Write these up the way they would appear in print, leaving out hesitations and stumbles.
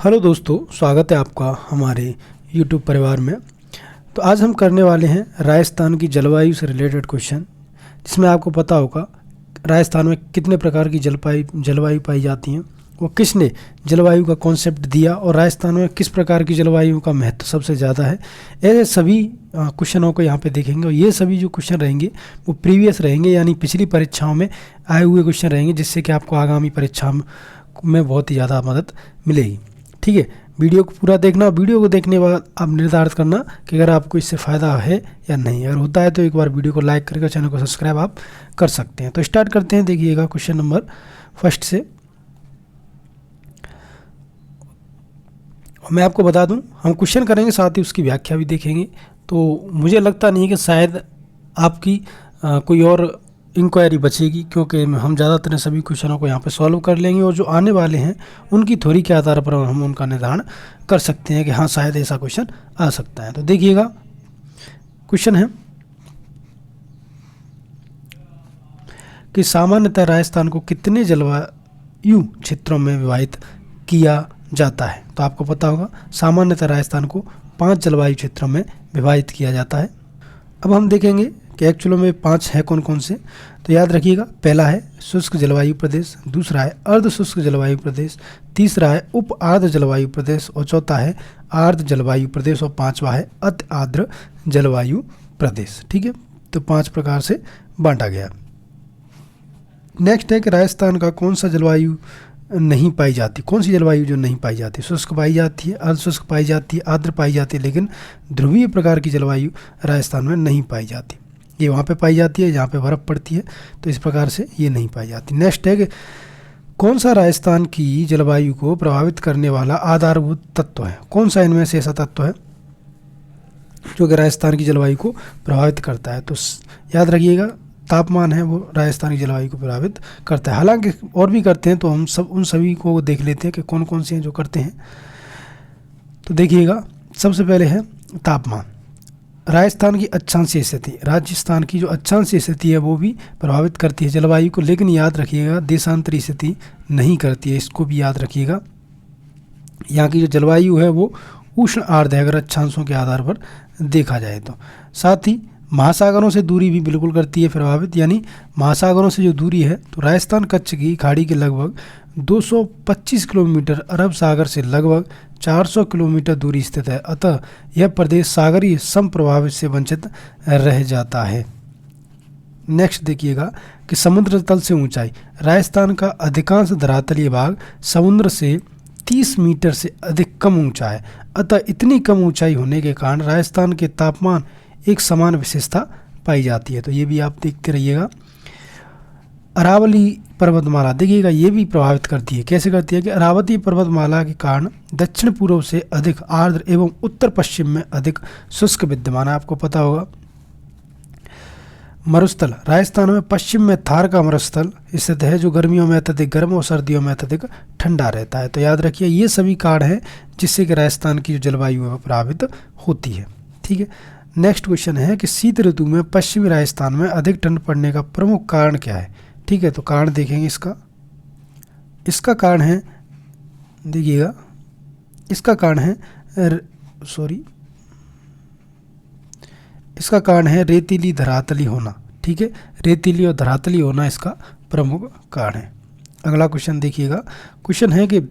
Hello दोस्तों, स्वागत है आपका हमारे YouTube परिवार में। तो आज हम करने वाले हैं राजस्थान की जलवायु से रिलेटेड क्वेश्चन, जिसमें आपको पता होगा राजस्थान में कितने प्रकार की जलवायु पाई जाती हैं, वो किसने जलवायु का कॉन्सेप्ट दिया और राजस्थान में किस प्रकार की जलवायु का महत्व सबसे ज़्यादा है। ऐसे सभी क्वेश्चनों को यहाँ पे देखेंगे और ये सभी जो क्वेश्चन रहेंगे वो प्रीवियस रहेंगे, यानी पिछली परीक्षाओं में आए हुए क्वेश्चन रहेंगे, जिससे कि आपको आगामी परीक्षा में बहुत ही ज़्यादा मदद मिलेगी। ठीक है, वीडियो को पूरा देखना। वीडियो को देखने के बाद आप निर्धारित करना कि अगर आपको इससे फ़ायदा है या नहीं। अगर होता है तो एक बार वीडियो को लाइक करके चैनल को सब्सक्राइब आप कर सकते हैं। तो स्टार्ट करते हैं। देखिएगा क्वेश्चन नंबर फर्स्ट से। मैं आपको बता दूं, हम क्वेश्चन करेंगे साथ ही उसकी व्याख्या भी देखेंगे। तो मुझे लगता नहीं है कि शायद आपकी कोई और इंक्वायरी बचेगी, क्योंकि हम ज़्यादातर सभी क्वेश्चनों को यहाँ पे सॉल्व कर लेंगे और जो आने वाले हैं उनकी थ्योरी के आधार पर हम उनका निर्धारण कर सकते हैं कि हाँ शायद ऐसा क्वेश्चन आ सकता है। तो देखिएगा, क्वेश्चन है कि सामान्यतः राजस्थान को कितने जलवायु क्षेत्रों में विभाजित किया जाता है। तो आपको पता होगा सामान्यतः राजस्थान को 5 जलवायु क्षेत्रों में विभाजित किया जाता है। अब हम देखेंगे कि एक्चुअल में 5 है कौन कौन से। तो याद रखिएगा, पहला है शुष्क जलवायु प्रदेश, दूसरा है अर्ध शुष्क जलवायु प्रदेश, तीसरा है उप आर्द्र जलवायु प्रदेश और चौथा है आर्द्र जलवायु प्रदेश और पांचवा है अति आर्द्र जलवायु प्रदेश। ठीक है, तो 5 प्रकार से बांटा गया। नेक्स्ट है कि राजस्थान का कौन सा जलवायु नहीं पाई जाती, कौन सी जलवायु जो नहीं पाई जाती। शुष्क पाई जाती है, अर्ध शुष्क पाई जाती है, आर्द्र पाई जाती है, लेकिन ध्रुवीय प्रकार की जलवायु राजस्थान में नहीं पाई जाती। ये वहाँ पे पाई जाती है जहाँ पे बर्फ़ पड़ती है, तो इस प्रकार से ये नहीं पाई जाती। नेक्स्ट है कि कौन सा राजस्थान की जलवायु को प्रभावित करने वाला आधारभूत तत्व है। कौन सा इनमें से ऐसा तत्व है जो कि राजस्थान की जलवायु को प्रभावित करता है। तो याद रखिएगा, तापमान है वो राजस्थान की जलवायु को प्रभावित करता है। हालांकि और भी करते हैं, तो हम उन सभी को देख लेते हैं कि कौन कौन से हैं जो करते हैं। तो देखिएगा, सबसे पहले है तापमान। राजस्थान की अक्षांशीय स्थिति, राजस्थान की जो अक्षांशीय स्थिति है वो भी प्रभावित करती है जलवायु को, लेकिन याद रखिएगा देशांतरी स्थिति नहीं करती है। इसको भी याद रखिएगा। यहाँ की जो जलवायु है वो उष्ण आर्द्र है, अगर अक्षांशों के आधार पर देखा जाए तो। साथ ही महासागरों से दूरी भी बिल्कुल करती है प्रभावित, यानी महासागरों से जो दूरी है, तो राजस्थान कच्छ की खाड़ी के लगभग 225 किलोमीटर, अरब सागर से लगभग 400 किलोमीटर दूरी स्थित है। अतः यह प्रदेश सागरीय समप्रभावित से वंचित रह जाता है। नेक्स्ट देखिएगा कि समुद्र तल से ऊंचाई। राजस्थान का अधिकांश धरातलीय भाग समुद्र से 30 मीटर से अधिक कम ऊंचा है। अतः इतनी कम ऊंचाई होने के कारण राजस्थान के तापमान एक समान विशेषता पाई जाती है। तो ये भी आप देखते रहिएगा। अरावली पर्वतमाला, देखिएगा ये भी प्रभावित करती है। कैसे करती है कि अरावती पर्वतमाला के कारण दक्षिण पूर्व से अधिक आर्द्र एवं उत्तर पश्चिम में अधिक शुष्क विद्यमान है। आपको पता होगा। मरुस्थल, राजस्थान में पश्चिम में थार का मरुस्थल स्थित है, जो गर्मियों में अत्यधिक गर्म और सर्दियों में अत्यधिक ठंडा रहता है। तो याद रखिए, ये सभी कारण हैं जिससे कि राजस्थान की जो जलवायु है प्रभावित होती है। ठीक है, नेक्स्ट क्वेश्चन है कि शीत ऋतु में पश्चिमी राजस्थान में अधिक ठंड पड़ने का प्रमुख कारण क्या है। ठीक है, तो कारण देखेंगे इसका कारण है, देखिएगा इसका कारण है इसका कारण है रेतीली धरातली होना। ठीक है, रेतीली और धरातली होना इसका प्रमुख कारण है। अगला क्वेश्चन देखिएगा। क्वेश्चन है कि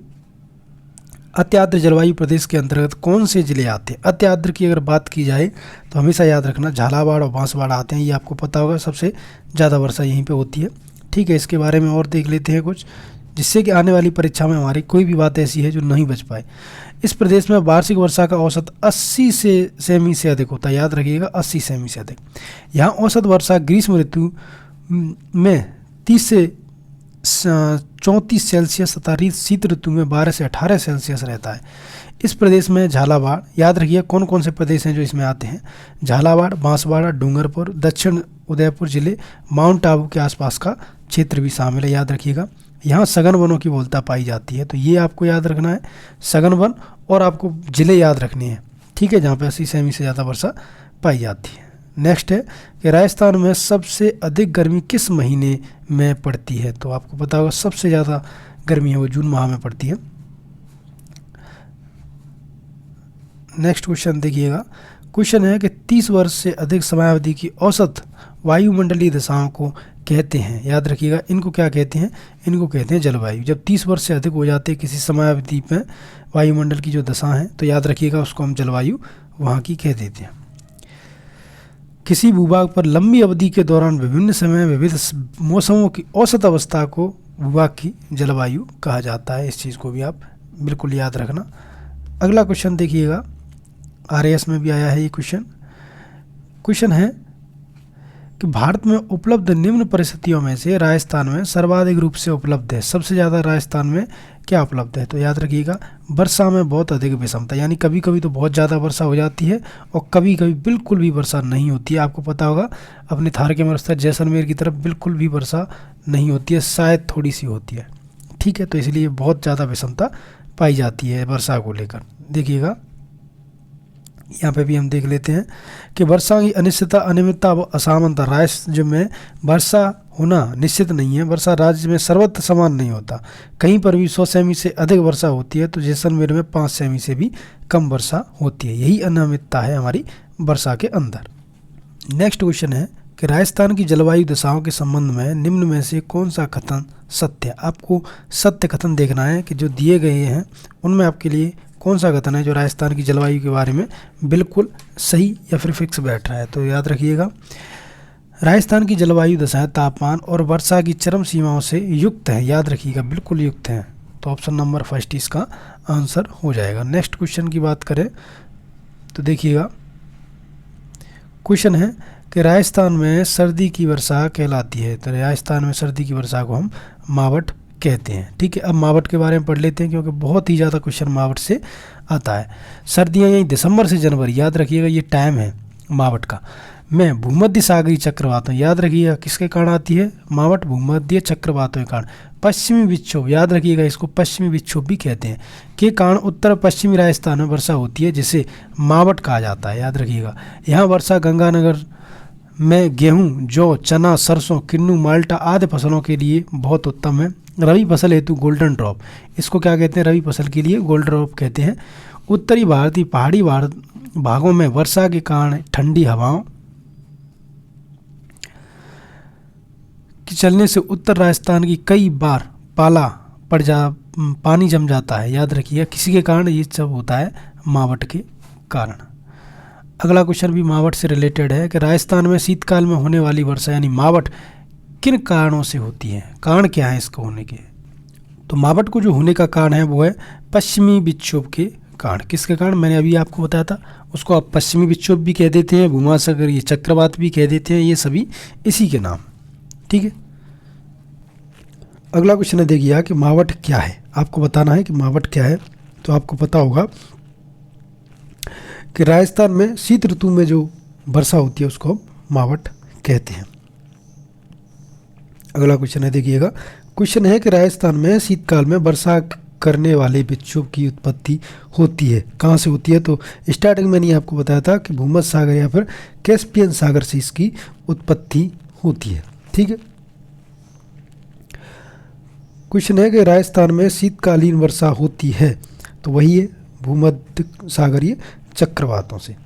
अत्यार्द्र जलवायु प्रदेश के अंतर्गत कौन से जिले आते हैं। अत्यार्द्र की अगर बात की जाए तो हमेशा याद रखना झालावाड़ और बांसवाड़ा आते हैं। ये आपको पता होगा, सबसे ज़्यादा वर्षा यहीं पे होती है। ठीक है, इसके बारे में और देख लेते हैं कुछ, जिससे कि आने वाली परीक्षा में हमारी कोई भी बात ऐसी है जो नहीं बच पाए। इस प्रदेश में वार्षिक वर्षा का औसत 80 सेमी से अधिक होता है। याद रखिएगा, 80 सेमी से अधिक। यहाँ औसत वर्षा ग्रीष्म ऋतु में 30 से 34 सेल्सियस तथा शीत ऋतु में 12 से 18 सेल्सियस रहता है। इस प्रदेश में झालावाड़, याद रखिए कौन कौन से प्रदेश हैं जो इसमें आते हैं। झालावाड़, बांसवाड़ा, डूंगरपुर, दक्षिण उदयपुर जिले, माउंट आबू के आसपास का क्षेत्र भी शामिल है। याद रखिएगा, यहाँ सघन वनों की बहुलता पाई जाती है। तो ये आपको याद रखना है, सघन वन, और आपको जिले याद रखने हैं। ठीक है, जहाँ पे 80 सेमी से ज़्यादा वर्षा पाई जाती है। नेक्स्ट है कि राजस्थान में सबसे अधिक गर्मी किस महीने में पड़ती है। तो आपको पता होगा सबसे ज़्यादा गर्मी है वो जून माह में पड़ती है। नेक्स्ट क्वेश्चन देखिएगा। क्वेश्चन है कि 30 वर्ष से अधिक समयावधि की औसत वायुमंडलीय दशाओं को कहते हैं। याद रखिएगा, इनको क्या कहते हैं? इनको कहते हैं जलवायु। जब 30 वर्ष से अधिक हो जाते हैं किसी समयावधि में वायुमंडल की जो दशा है, तो याद रखिएगा उसको हम जलवायु वहाँ की कह देते हैं। किसी भूभाग पर लंबी अवधि के दौरान विभिन्न समय विविध मौसमों की औसत अवस्था को भूभाग की जलवायु कहा जाता है। इस चीज़ को भी आप बिल्कुल याद रखना। अगला क्वेश्चन देखिएगा, RAS में भी आया है ये क्वेश्चन है कि भारत में उपलब्ध निम्न परिस्थितियों में से राजस्थान में सर्वाधिक रूप से उपलब्ध है। सबसे ज़्यादा राजस्थान में क्या उपलब्ध है? तो याद रखिएगा, वर्षा में बहुत अधिक विषमता, यानी कभी कभी तो बहुत ज़्यादा वर्षा हो जाती है और कभी कभी बिल्कुल भी वर्षा नहीं होती है। आपको पता होगा अपने थार के मरुस्थल जैसलमेर की तरफ बिल्कुल भी वर्षा नहीं होती है, शायद थोड़ी सी होती है। ठीक है, तो इसलिए बहुत ज़्यादा विषमता पाई जाती है वर्षा को लेकर। देखिएगा यहाँ पे भी हम देख लेते हैं कि वर्षा की अनिश्चितता, अनियमितता व असमानता। राज्य में वर्षा होना निश्चित नहीं है। वर्षा राज्य में सर्वत्र समान नहीं होता। कहीं पर भी 100 सेमी से अधिक वर्षा होती है तो जैसलमेर में 5 सेमी से भी कम वर्षा होती है। यही अनियमितता है हमारी वर्षा के अंदर। नेक्स्ट क्वेश्चन है कि राजस्थान की जलवायु दशाओं के संबंध में निम्न में से कौन सा कथन सत्य है? आपको सत्य कथन देखना है कि जो दिए गए हैं उनमें आपके लिए कौन सा कथन है जो राजस्थान की जलवायु के बारे में बिल्कुल सही या फिर फिक्स बैठ रहा है। तो याद रखिएगा, राजस्थान की जलवायु दशाएं तापमान और वर्षा की चरम सीमाओं से युक्त है। याद रखिएगा, बिल्कुल युक्त हैं। तो ऑप्शन नंबर फर्स्ट इसका आंसर हो जाएगा। नेक्स्ट क्वेश्चन की बात करें तो देखिएगा, क्वेश्चन है कि राजस्थान में सर्दी की वर्षा कहलाती है। तो राजस्थान में सर्दी की वर्षा को हम मावट कहते हैं। ठीक है, अब मावट के बारे में पढ़ लेते हैं क्योंकि बहुत ही ज़्यादा क्वेश्चन मावट से आता है। सर्दियाँ यही दिसंबर से जनवरी, याद रखिएगा ये टाइम है मावट का। मैं भूमध्य सागरीय चक्रवातों, याद रखिएगा किसके कारण आती है मावट? भूमध्य चक्रवातों के कारण। पश्चिमी विक्षोभ, याद रखिएगा इसको पश्चिमी विक्षोभ भी कहते हैं, के कारण उत्तर पश्चिमी राजस्थान में वर्षा होती है जिसे मावट कहा जाता है। याद रखिएगा, यहाँ वर्षा गंगानगर में गेहूँ, जौ, चना, सरसों, किन्नू, माल्टा आदि फसलों के लिए बहुत उत्तम है। रबी फसल हेतु गोल्डन ड्रॉप, इसको क्या कहते हैं? रबी फसल के लिए गोल्डन ड्रॉप कहते हैं। उत्तरी भारतीय पहाड़ी भागों में वर्षा के कारण ठंडी हवाओं के चलने से उत्तर राजस्थान की कई बार पानी जम जाता है। याद रखिए किसी के कारण ये सब होता है, मावट के कारण। अगला क्वेश्चन भी मावट से रिलेटेड है कि राजस्थान में शीतकाल में होने वाली वर्षा यानी मावट किन कारणों से होती है? कारण क्या है इसको होने के? तो मावट को जो होने का कारण है वो है पश्चिमी विक्षोभ के कारण। किसके कारण? मैंने अभी आपको बताया था, उसको आप पश्चिमी विक्षोभ भी कह देते हैं, भूमध्यसागरीय चक्रवात भी कह देते हैं, ये सभी इसी के नाम। ठीक है, अगला क्वेश्चन है देखिए कि मावट क्या है। आपको बताना है कि मावट क्या है। तो आपको पता होगा कि राजस्थान में शीत ऋतु में जो वर्षा होती है उसको हम मावट कहते हैं। अगला क्वेश्चन है देखिएगा, क्वेश्चन है कि राजस्थान में शीतकाल में वर्षा करने वाले विक्षोभ की उत्पत्ति होती है। कहाँ से होती है? तो स्टार्टिंग में मैंने आपको बताया था कि भूमध्य सागर या फिर कैस्पियन सागर से इसकी उत्पत्ति होती है। ठीक है, क्वेश्चन है कि राजस्थान में शीतकालीन वर्षा होती है, तो वही है भूमध्य सागरीय चक्रवातों से।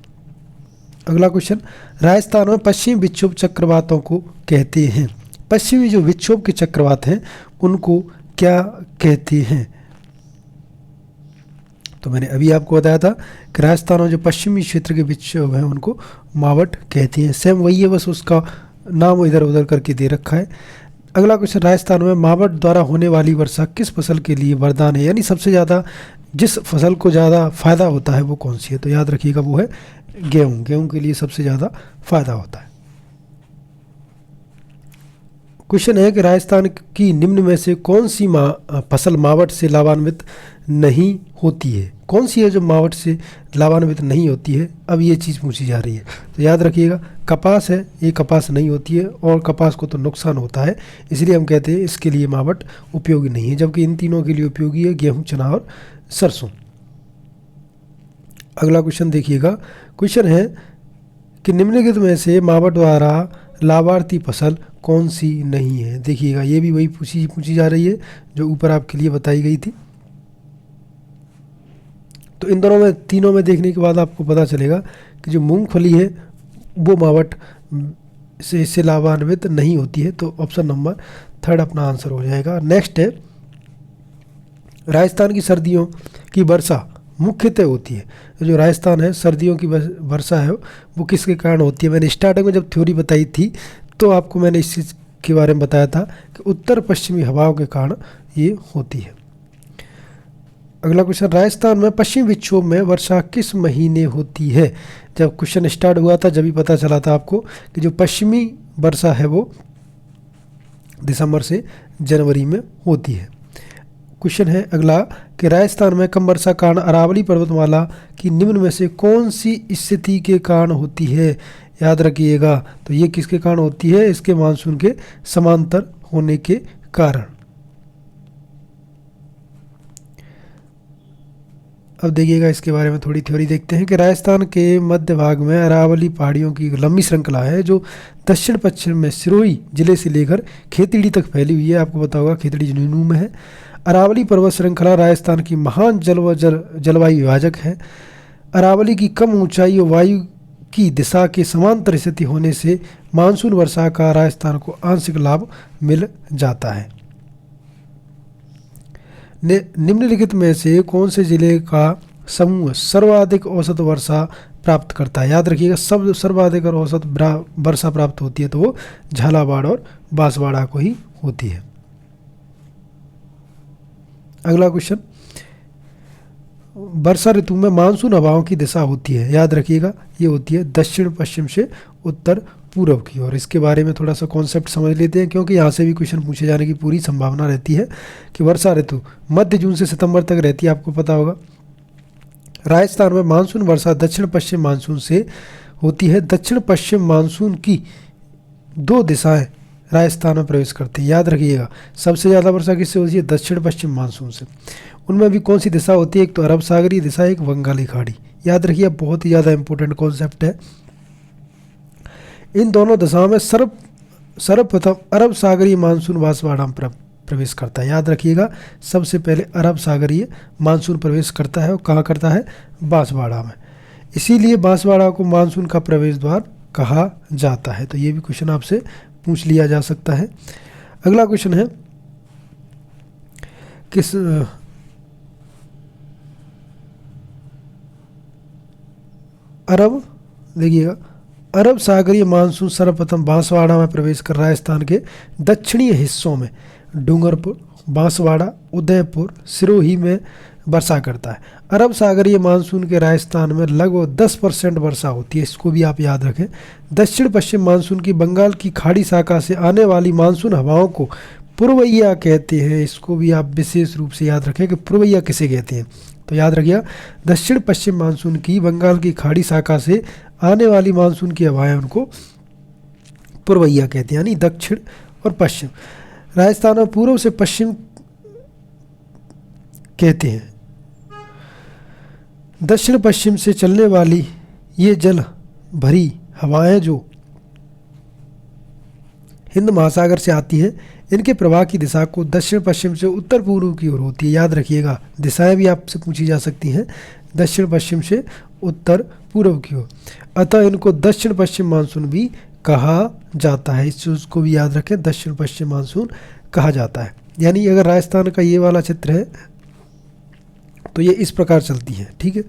अगला क्वेश्चन, राजस्थान में पश्चिमी विक्षोभ चक्रवातों को कहते हैं। पश्चिमी जो विक्षोभ के चक्रवात हैं उनको क्या कहते हैं? तो मैंने अभी आपको बताया था कि राजस्थान में जो पश्चिमी क्षेत्र के विक्षोभ हैं उनको मावट कहते हैं। सेम वही है, बस उसका नाम इधर उधर करके दे रखा है। अगला क्वेश्चन, राजस्थान में मावट द्वारा होने वाली वर्षा किस फसल के लिए वरदान है? यानी सबसे ज़्यादा जिस फसल को ज़्यादा फायदा होता है वो कौन सी है? तो याद रखिएगा वो है गेहूँ। गेहूँ के लिए सबसे ज़्यादा फायदा होता है। क्वेश्चन है कि राजस्थान की निम्न में से कौन सी फसल मावट से लाभान्वित नहीं होती है? कौन सी है जो मावट से लाभान्वित नहीं होती है? अब ये चीज़ पूछी जा रही है। तो याद रखिएगा कपास है, ये कपास नहीं होती है और कपास को तो नुकसान होता है, इसलिए हम कहते हैं इसके लिए मावट उपयोगी नहीं है। जबकि इन तीनों के लिए उपयोगी है गेहूँ, चना और सरसों। अगला क्वेश्चन देखिएगा, क्वेश्चन है कि निम्नलिखित में से मावट द्वारा लाभार्थी फसल कौन सी नहीं है? देखिएगा ये भी वही पूछी जा रही है जो ऊपर आपके लिए बताई गई थी। तो इन दोनों में, तीनों में देखने के बाद आपको पता चलेगा कि जो मूंगफली है वो मावठ से इससे लाभान्वित नहीं होती है। तो ऑप्शन नंबर 3 अपना आंसर हो जाएगा। नेक्स्ट है, राजस्थान की सर्दियों की वर्षा मुख्यतः होती है। जो राजस्थान है, सर्दियों की वर्षा है वो किसके कारण होती है? मैंने स्टार्टिंग में जब थ्योरी बताई थी तो आपको मैंने इस चीज़ के बारे में बताया था कि उत्तर पश्चिमी हवाओं के कारण ये होती है। अगला क्वेश्चन, राजस्थान में पश्चिमी विक्षोभ में वर्षा किस महीने होती है? जब क्वेश्चन स्टार्ट हुआ था जब ही पता चला था आपको कि जो पश्चिमी वर्षा है वो दिसंबर से जनवरी में होती है। क्वेश्चन है अगला कि राजस्थान में कम वर्षा कारण अरावली पर्वतमाला की निम्न में से कौन सी स्थिति के कारण होती है? याद रखिएगा, तो ये किसके कारण होती है? इसके मानसून के समांतर होने के कारण। अब देखिएगा, इसके बारे में थोड़ी थ्योरी देखते हैं कि राजस्थान के मध्य भाग में अरावली पहाड़ियों की लंबी श्रृंखला है जो दक्षिण पश्चिम में सिरोही जिले से लेकर खेतड़ी तक फैली हुई है। आपको पता होगा खेतड़ी झुंझुनू में है। अरावली पर्वत श्रृंखला राजस्थान की महान जलवायु विभाजक है। अरावली की कम ऊंचाई और वायु की दिशा के समांतर स्थिति होने से मानसून वर्षा का राजस्थान को आंशिक लाभ मिल जाता है। निम्नलिखित में से कौन से जिले का समूह सर्वाधिक औसत वर्षा प्राप्त करता है? याद रखिएगा, सब सर्वाधिक और औसत वर्षा प्राप्त होती है तो वो झालावाड़ और बांसवाड़ा को ही होती है। अगला क्वेश्चन, वर्षा ऋतु में मानसून हवाओं की दिशा होती है। याद रखिएगा, ये होती है दक्षिण पश्चिम से उत्तर पूर्व की ओर। इसके बारे में थोड़ा सा कॉन्सेप्ट समझ लेते हैं क्योंकि यहाँ से भी क्वेश्चन पूछे जाने की पूरी संभावना रहती है कि वर्षा ऋतु मध्य जून से सितंबर तक रहती है। आपको पता होगा राजस्थान में मानसून वर्षा दक्षिण पश्चिम मानसून से होती है। दक्षिण पश्चिम मानसून की 2 दिशाएं राजस्थान में प्रवेश करती है। याद रखिएगा, सबसे ज़्यादा वर्षा किससे होती है? दक्षिण पश्चिम मानसून से। उनमें भी कौन सी दिशा होती है? एक तो अरब सागरीय दिशा, एक बंगाली खाड़ी। याद रखिए, बहुत ही ज़्यादा इंपॉर्टेंट कॉन्सेप्ट है। इन दोनों दिशाओं में सर्वप्रथम अरब सागरीय मानसून बांसवाड़ा में प्रवेश करता है। याद रखिएगा, सबसे पहले अरब सागरीय मानसून प्रवेश करता है और कहाँ करता है? बांसवाड़ा में। इसीलिए बांसवाड़ा को मानसून का प्रवेश द्वार कहा जाता है। तो ये भी क्वेश्चन आपसे पूछ लिया जा सकता है। अगला क्वेश्चन है किस अरब, देखिएगा, अरब सागरीय मानसून सर्वप्रथम बांसवाड़ा में प्रवेश कर राजस्थान के दक्षिणी हिस्सों में डूंगरपुर, बांसवाड़ा, उदयपुर, सिरोही में वर्षा करता है। अरब सागरीय मानसून के राजस्थान में लगभग 10% वर्षा होती है। इसको भी आप याद रखें। दक्षिण पश्चिम मानसून की बंगाल की खाड़ी शाखा से आने वाली मानसून हवाओं को पुरवैया कहते हैं। इसको भी आप विशेष रूप से याद रखें कि पुरवैया किसे कहते हैं। तो याद रखिए, दक्षिण पश्चिम मानसून की बंगाल की खाड़ी शाखा से आने वाली मानसून की हवाएं उनको पुरवैया कहते हैं, यानी दक्षिण और पश्चिम। राजस्थान में पूर्व से पश्चिम कहते हैं। दक्षिण पश्चिम से चलने वाली ये जल भरी हवाएं जो हिंद महासागर से आती हैं, इनके प्रवाह की दिशा को दक्षिण पश्चिम से उत्तर पूर्व की ओर होती है। याद रखिएगा, दिशाएं भी आपसे पूछी जा सकती हैं, दक्षिण पश्चिम से उत्तर पूर्व की ओर। अतः इनको दक्षिण पश्चिम मानसून भी कहा जाता है। इस चीज़ को भी याद रखें, दक्षिण पश्चिम मानसून कहा जाता है। यानी अगर राजस्थान का ये वाला चित्र है तो ये इस प्रकार चलती है। ठीक है,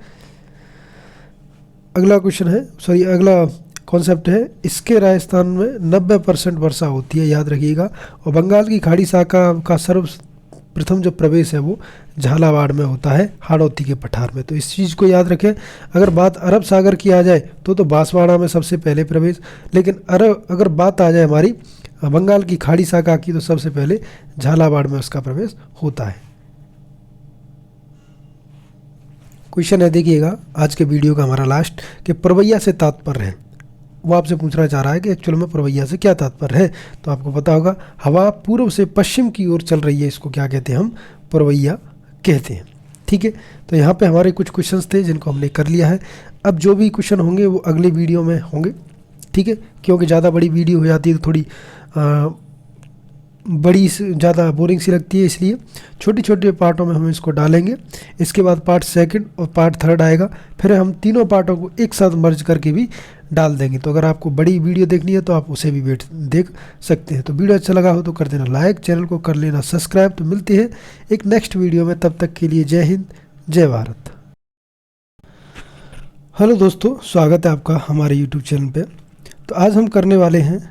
अगला क्वेश्चन है, अगला कॉन्सेप्ट है, इसके राजस्थान में 90% वर्षा होती है। याद रखिएगा, और बंगाल की खाड़ी शाखा का सर्वप्रथम जो प्रवेश है वो झालावाड़ में होता है, हाड़ौती के पठार में। तो इस चीज़ को याद रखें। अगर बात अरब सागर की आ जाए तो बांसवाड़ा में सबसे पहले प्रवेश, लेकिन अगर बात आ जाए हमारी बंगाल की खाड़ी शाखा की तो सबसे पहले झालावाड़ में उसका प्रवेश होता है। क्वेश्चन है, देखिएगा, आज के वीडियो का हमारा लास्ट, कि पुरवैया से तात्पर्य है। वो आपसे पूछना चाह रहा है कि एक्चुअल में पुरवैया से क्या तात्पर्य है। तो आपको पता होगा, हवा पूर्व से पश्चिम की ओर चल रही है, इसको क्या कहते हैं? हम पुरवैया कहते हैं। ठीक है, तो यहाँ पे हमारे कुछ क्वेश्चंस थे जिनको हमने कर लिया है। अब जो भी क्वेश्चन होंगे वो अगले वीडियो में होंगे। ठीक है, क्योंकि ज़्यादा बड़ी वीडियो हो जाती है तो थोड़ी बड़ी ज़्यादा बोरिंग सी लगती है, इसलिए छोटे छोटे पार्टों में हम इसको डालेंगे। इसके बाद पार्ट सेकंड और पार्ट थर्ड आएगा, फिर हम तीनों पार्टों को एक साथ मर्ज करके भी डाल देंगे। तो अगर आपको बड़ी वीडियो देखनी है तो आप उसे भी देख सकते हैं। तो वीडियो अच्छा लगा हो तो कर देना लाइक, चैनल को कर लेना सब्सक्राइब। तो मिलते हैं एक नेक्स्ट वीडियो में, तब तक के लिए जय हिंद, जय भारत। हेलो दोस्तों, स्वागत है आपका हमारे यूट्यूब चैनल पे। तो आज हम करने वाले हैं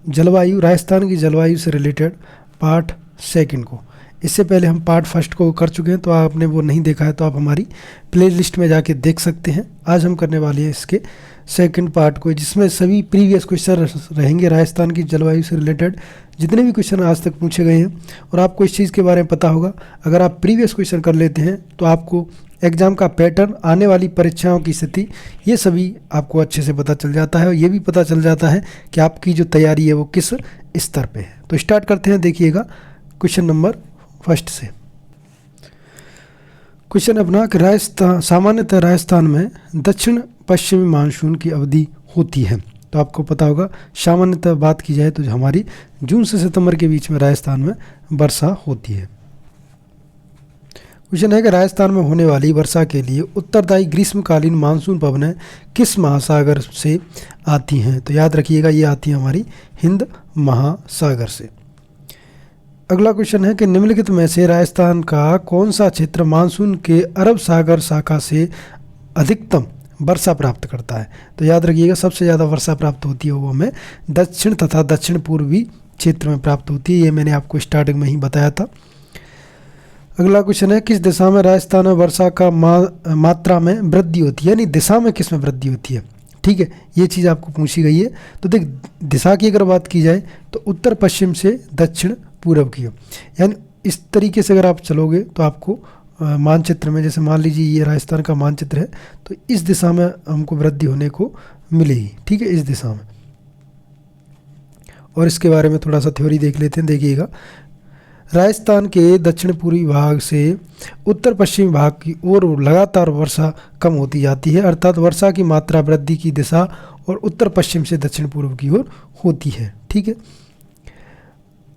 जलवायु, राजस्थान की जलवायु से रिलेटेड पार्ट सेकंड को। इससे पहले हम पार्ट फर्स्ट को कर चुके हैं, तो आपने वो नहीं देखा है तो आप हमारी प्लेलिस्ट में जाके देख सकते हैं। आज हम करने वाले हैं इसके सेकंड पार्ट को, जिसमें सभी प्रीवियस क्वेश्चन रहेंगे राजस्थान की जलवायु से रिलेटेड, जितने भी क्वेश्चन आज तक पूछे गए हैं। और आपको इस चीज़ के बारे में पता होगा, अगर आप प्रीवियस क्वेश्चन कर लेते हैं तो आपको एग्ज़ाम का पैटर्न, आने वाली परीक्षाओं की स्थिति, ये सभी आपको अच्छे से पता चल जाता है। और ये भी पता चल जाता है कि आपकी जो तैयारी है वो किस स्तर पे है। तो स्टार्ट करते हैं। देखिएगा क्वेश्चन नंबर फर्स्ट से। क्वेश्चन अपना कि राजस्थान, सामान्यतः राजस्थान में दक्षिण पश्चिमी मानसून की अवधि होती है। तो आपको पता होगा, सामान्यतः बात की जाए तो हमारी जून से सितंबर के बीच में राजस्थान में वर्षा होती है। क्वेश्चन है कि राजस्थान में होने वाली वर्षा के लिए उत्तरदायी ग्रीष्मकालीन मानसून पवनें किस महासागर से आती हैं? तो याद रखिएगा, ये आती है हमारी हिंद महासागर से। अगला क्वेश्चन है कि निम्नलिखित में से राजस्थान का कौन सा क्षेत्र मानसून के अरब सागर शाखा से अधिकतम वर्षा प्राप्त करता है? तो याद रखिएगा, सबसे ज़्यादा वर्षा प्राप्त होती है वो हमें दक्षिण तथा दक्षिण पूर्वी क्षेत्र में प्राप्त होती है। ये मैंने आपको स्टार्टिंग में ही बताया था। अगला क्वेश्चन है, किस दिशा में राजस्थान में वर्षा का मात्रा में वृद्धि होती है? यानी दिशा में किस में वृद्धि होती है? ठीक है, ये चीज़ आपको पूछी गई है। तो देख, दिशा की अगर बात की जाए तो उत्तर पश्चिम से दक्षिण पूर्व की हो। यानी इस तरीके से अगर आप चलोगे तो आपको मानचित्र में, जैसे मान लीजिए ये राजस्थान का मानचित्र है, तो इस दिशा में हमको वृद्धि होने को मिलेगी। ठीक है, इस दिशा में। और इसके बारे में थोड़ा सा थ्योरी देख लेते हैं। देखिएगा, राजस्थान के दक्षिण पूर्वी भाग से उत्तर पश्चिमी भाग की ओर लगातार वर्षा कम होती जाती है, अर्थात वर्षा की मात्रा वृद्धि की दिशा और उत्तर पश्चिम से दक्षिण पूर्व की ओर होती है। ठीक है।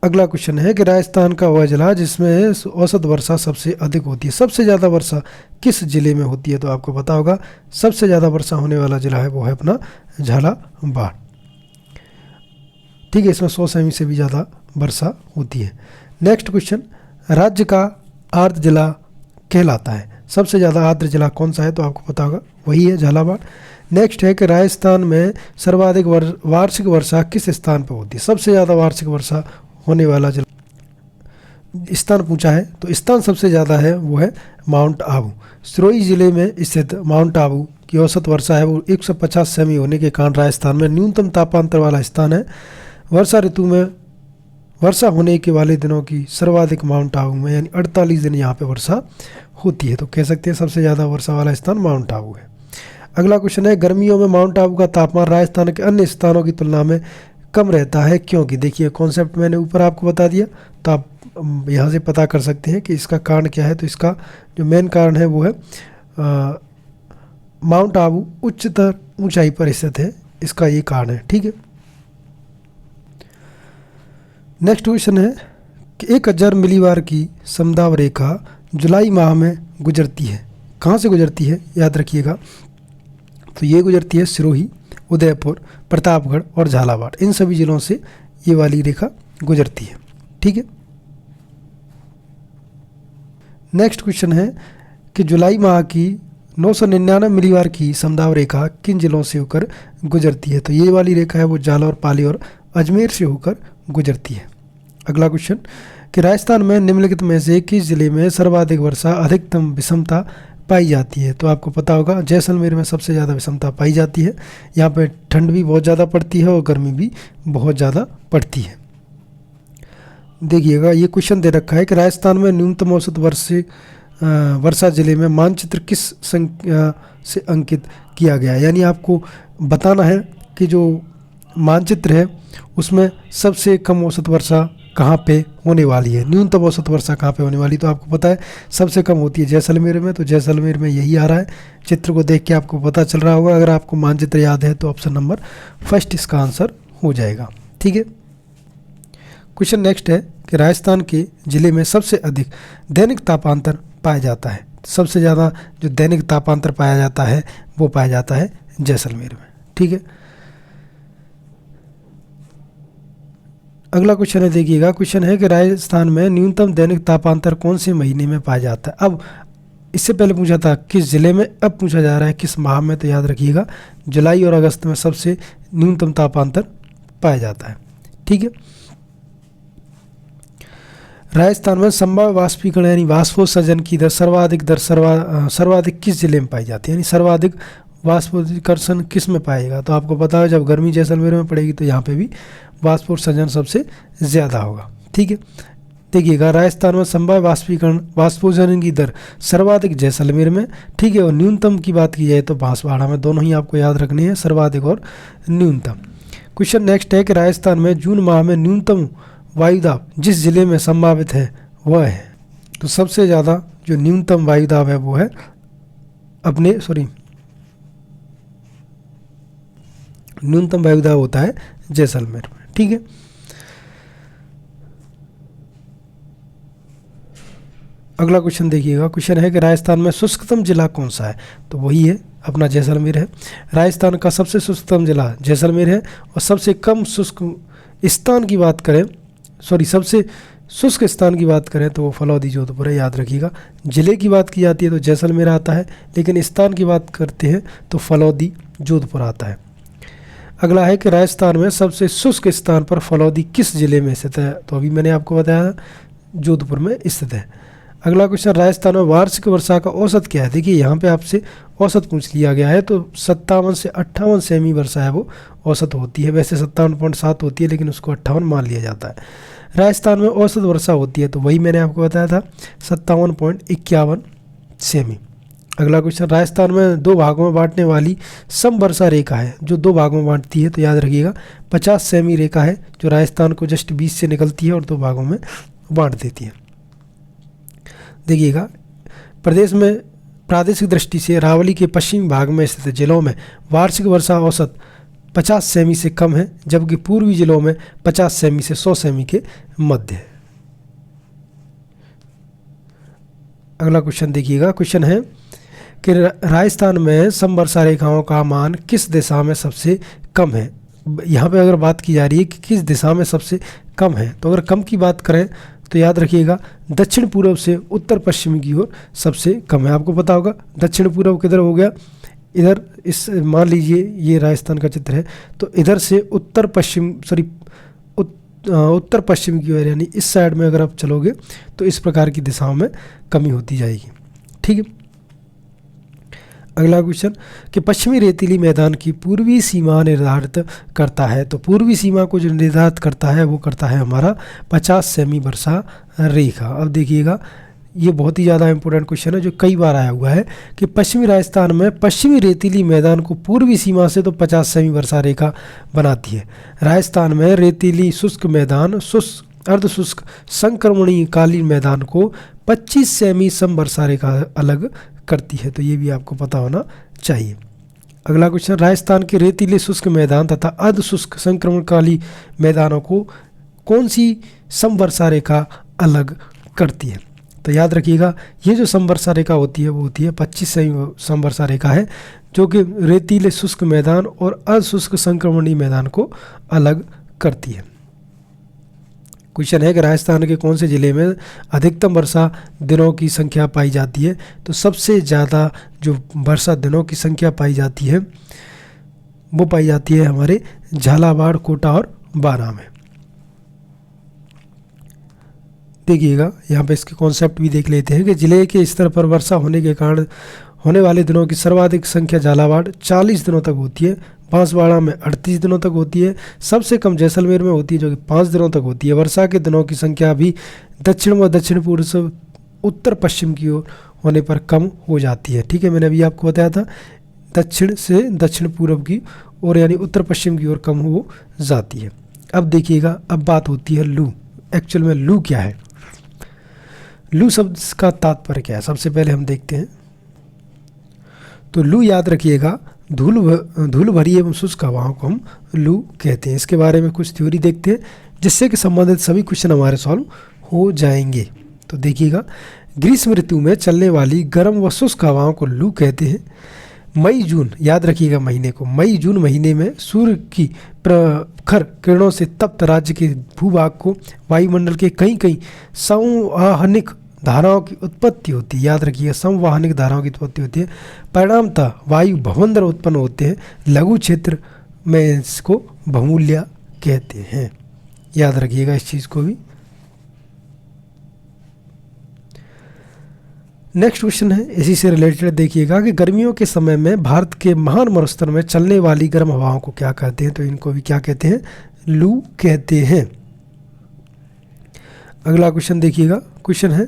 अगला क्वेश्चन है कि राजस्थान का वह जिला जिसमें औसत वर्षा सबसे अधिक होती है, सबसे ज़्यादा वर्षा किस जिले में होती है? तो आपको पता होगा, सबसे ज़्यादा वर्षा होने वाला जिला है वो है अपना झालावाड़। ठीक है, इसमें 100 सेमी से भी ज़्यादा वर्षा होती है। नेक्स्ट क्वेश्चन, राज्य का आर्द्र जिला कहलाता है, सबसे ज़्यादा आर्द्र जिला कौन सा है? तो आपको पता होगा, वही है झालावाड़। नेक्स्ट है कि राजस्थान में सर्वाधिक वार्षिक वर्षा किस स्थान पर होती है? सबसे ज़्यादा वार्षिक वर्षा होने वाला जिला स्थान पूछा है, तो स्थान सबसे ज़्यादा है वो है माउंट आबू। सिरोही जिले में स्थित माउंट आबू की औसत वर्षा है वो 150 सेमी होने के कारण राजस्थान में न्यूनतम तापांतर वाला स्थान है। वर्षा ऋतु में वर्षा होने के वाले दिनों की सर्वाधिक माउंट आबू में, यानी 48 दिन यहाँ पे वर्षा होती है। तो कह सकते हैं सबसे ज़्यादा वर्षा वाला स्थान माउंट आबू है। अगला क्वेश्चन है, गर्मियों में माउंट आबू का तापमान राजस्थान के अन्य स्थानों की तुलना में कम रहता है, क्योंकि? देखिए, कॉन्सेप्ट मैंने ऊपर आपको बता दिया, तो आप यहाँ से पता कर सकते हैं कि इसका कारण क्या है। तो इसका जो मेन कारण है वो है माउंट आबू उच्चतर ऊंचाई पर स्थित है, इसका ये कारण है। ठीक है। नेक्स्ट क्वेश्चन है कि 1000 मिलीबार की समदाब रेखा जुलाई माह में गुजरती है, कहाँ से गुजरती है? याद रखिएगा, तो ये गुजरती है सिरोही, उदयपुर, प्रतापगढ़ और झालावाड़, इन सभी जिलों से ये वाली रेखा गुजरती है। ठीक है। नेक्स्ट क्वेश्चन है कि जुलाई माह की 999 मिलीबार की समदाब रेखा किन जिलों से होकर गुजरती है? तो ये वाली रेखा है वो जालौर, पाली और अजमेर से होकर गुजरती है। अगला क्वेश्चन कि राजस्थान में निम्नलिखित में से किस जिले में सर्वाधिक वर्षा, अधिकतम विषमता पाई जाती है? तो आपको पता होगा, जैसलमेर में सबसे ज़्यादा विषमता पाई जाती है। यहाँ पे ठंड भी बहुत ज़्यादा पड़ती है और गर्मी भी बहुत ज़्यादा पड़ती है। देखिएगा, ये क्वेश्चन दे रखा है कि राजस्थान में न्यूनतम औसत वर्षा जिले में मानचित्र किस संख्या से अंकित किया गया है? यानी आपको बताना है कि जो मानचित्र है उसमें सबसे कम औसत वर्षा कहाँ पे होने वाली है, न्यूनतम औसत वर्षा कहाँ पे होने वाली। तो आपको पता है सबसे कम होती है जैसलमेर में, तो जैसलमेर में यही आ रहा है। चित्र को देख के आपको पता चल रहा होगा। अगर आपको मानचित्र याद है तो ऑप्शन नंबर फर्स्ट इसका आंसर हो जाएगा। ठीक है। क्वेश्चन नेक्स्ट है कि राजस्थान के जिले में सबसे अधिक दैनिक तापांतर पाया जाता है। सबसे ज़्यादा जो दैनिक तापांतर पाया जाता है वो पाया जाता है जैसलमेर में। ठीक है, अगला क्वेश्चन है, देखिएगा क्वेश्चन है कि राजस्थान में न्यूनतम दैनिक तापांतर कौन से महीने में पाया जाता है। अब इससे पहले पूछा था किस जिले में, अब पूछा जा रहा है किस माह में। तो याद रखिएगा जुलाई और अगस्त में सबसे न्यूनतम तापांतर पाया जाता है। ठीक है, राजस्थान में संभाव्य वाष्पीकरण यानी वाष्पोत्सर्जन की दर सर्वाधिक किस जिले में पाई जाती है, यानी सर्वाधिक वाष्पोत्सर्जन किस में पाएगा। तो आपको पता है जब गर्मी जैसलमेर में पड़ेगी तो यहाँ पे भी वाष्पोत्सर्जन सबसे ज़्यादा होगा। ठीक है, देखिएगा राजस्थान में संभाव्य वाष्पोत्सर्जन की दर सर्वाधिक जैसलमेर में। ठीक है, और न्यूनतम की बात की जाए तो बांसवाड़ा में। दोनों ही आपको याद रखने हैं, सर्वाधिक और न्यूनतम। क्वेश्चन नेक्स्ट है कि राजस्थान में जून माह में न्यूनतम वायुदाब जिस जिले में संभावित है वह है। तो सबसे ज़्यादा जो न्यूनतम वायुदाब है वो है न्यूनतम वायुदाब होता है जैसलमेर में। ठीक है, अगला क्वेश्चन देखिएगा। क्वेश्चन है कि राजस्थान में शुष्कतम जिला कौन सा है। तो वही है अपना जैसलमेर है। राजस्थान का सबसे शुष्कतम जिला जैसलमेर है और सबसे कम शुष्क स्थान की बात करें, सबसे शुष्क स्थान की बात करें तो वो फलौदी जोधपुर है। याद रखिएगा जिले की बात की जाती है तो जैसलमेर आता है, लेकिन स्थान की बात करते हैं तो फलौदी जोधपुर आता है। अगला है कि राजस्थान में सबसे शुष्क स्थान पर फलौदी किस जिले में स्थित है। तो अभी मैंने आपको बताया जोधपुर में स्थित है। अगला क्वेश्चन, राजस्थान में वार्षिक वर्षा का औसत क्या है। देखिए यहाँ पे आपसे औसत पूछ लिया गया है, तो 57 से 58 सेमी वर्षा है वो औसत होती है। वैसे 57.7 होती है लेकिन उसको 58 मान लिया जाता है। राजस्थान में औसत वर्षा होती है तो वही मैंने आपको बताया था 57.51 सेमी। अगला क्वेश्चन, राजस्थान में 2 भागों में बांटने वाली सम वर्षा रेखा है जो 2 भागों में बांटती है। तो याद रखिएगा 50 सेमी रेखा है जो राजस्थान को जस्ट 20 से निकलती है और 2 भागों में बांट देती है। देखिएगा प्रदेश में प्रादेशिक दृष्टि से अरावली के पश्चिमी भाग में स्थित जिलों में वार्षिक वर्षा औसत 50 सेमी से कम है, जबकि पूर्वी जिलों में 50 सेमी से 100 सेमी के मध्य है। अगला क्वेश्चन देखिएगा। क्वेश्चन है कि राजस्थान में समवर्षा रेखाओं का मान किस दिशा में सबसे कम है। यहाँ पे अगर बात की जा रही है कि किस दिशा में सबसे कम है, तो अगर कम की बात करें तो याद रखिएगा दक्षिण पूर्व से उत्तर पश्चिम की ओर सबसे कम है। आपको पता होगा दक्षिण पूर्व किधर हो गया, इधर इस मान लीजिए ये राजस्थान का चित्र है, तो इधर से उत्तर पश्चिम की ओर यानी इस साइड में अगर आप चलोगे तो इस प्रकार की दिशाओं में कमी होती जाएगी। ठीक है, अगला क्वेश्चन कि पश्चिमी रेतीली मैदान की पूर्वी सीमा निर्धारित करता है। तो पूर्वी सीमा को जो निर्धारित करता है वो करता है हमारा 50 सेमी वर्षा रेखा। अब देखिएगा ये बहुत ही ज़्यादा इंपॉर्टेंट क्वेश्चन है जो कई बार आया हुआ है कि पश्चिमी राजस्थान में पश्चिमी रेतीली मैदान को पूर्वी सीमा से तो 50 सेमी वर्षा रेखा बनाती है। राजस्थान में रेतीली शुष्क मैदान अर्धशुष्क संक्रमणीय कालीन मैदान को 25 सेमी सम वर्षा रेखा अलग करती है। तो ये भी आपको पता होना चाहिए। अगला क्वेश्चन, राजस्थान के रेतीले शुष्क मैदान तथा अर्ध शुष्क संक्रमणकाली मैदानों को कौन सी समवर्षा रेखा अलग करती है। तो याद रखिएगा ये जो समवर्षा रेखा होती है वो होती है 25 सेमी समवर्षा रेखा है जो कि रेतीले शुष्क मैदान और अर्ध शुष्क संक्रमणीय मैदान को अलग करती है। क्वेश्चन है कि राजस्थान के कौन से ज़िले में अधिकतम वर्षा दिनों की संख्या पाई जाती है। तो सबसे ज़्यादा जो वर्षा दिनों की संख्या पाई जाती है वो पाई जाती है हमारे झालावाड़, कोटा और बारां में। देखिएगा यहाँ पे इसके कॉन्सेप्ट भी देख लेते हैं कि ज़िले के स्तर पर वर्षा होने के कारण होने वाले दिनों की सर्वाधिक संख्या झालावाड़ 40 दिनों तक होती है, बांसवाड़ा में 38 दिनों तक होती है, सबसे कम जैसलमेर में होती है जो कि 5 दिनों तक होती है। वर्षा के दिनों की संख्या भी दक्षिण व दक्षिण पूर्व से उत्तर पश्चिम की ओर होने पर कम हो जाती है। ठीक है, मैंने अभी आपको बताया था दक्षिण से दक्षिण पूर्व की ओर यानी उत्तर पश्चिम की ओर कम हो जाती है। अब देखिएगा अब बात होती है लू। एक्चुअल में लू क्या है, लू शब्द का तात्पर्य क्या है, सबसे पहले हम देखते हैं। तो लू याद रखिएगा, धूल भरी एवं शुष्क हवाओं को हम लू कहते हैं। इसके बारे में कुछ थ्योरी देखते हैं जिससे कि संबंधित सभी क्वेश्चन हमारे सॉल्व हो जाएंगे। तो देखिएगा, ग्रीष्म ऋतु में चलने वाली गर्म व शुष्क हवाओं को लू कहते हैं। मई जून याद रखिएगा महीने को, मई जून महीने में सूर्य की प्रखर किरणों से तप्त राज्य के भूभाग को वायुमंडल के कहीं कहीं संवहनिक धाराओं की उत्पत्ति होती है। याद रखिएगा, संवहनिक धाराओं की उत्पत्ति होती है। परिणामतः वायु भवंदर उत्पन्न होते हैं। लघु क्षेत्र में इसको भूमूल्या कहते हैं। याद रखिएगा इस चीज़ को भी। नेक्स्ट क्वेश्चन है इसी से रिलेटेड, देखिएगा कि गर्मियों के समय में भारत के महान मरुस्थल में चलने वाली गर्म हवाओं को क्या कहते हैं? तो इनको भी क्या कहते हैं? लू कहते हैं। अगला क्वेश्चन देखिएगा, क्वेश्चन है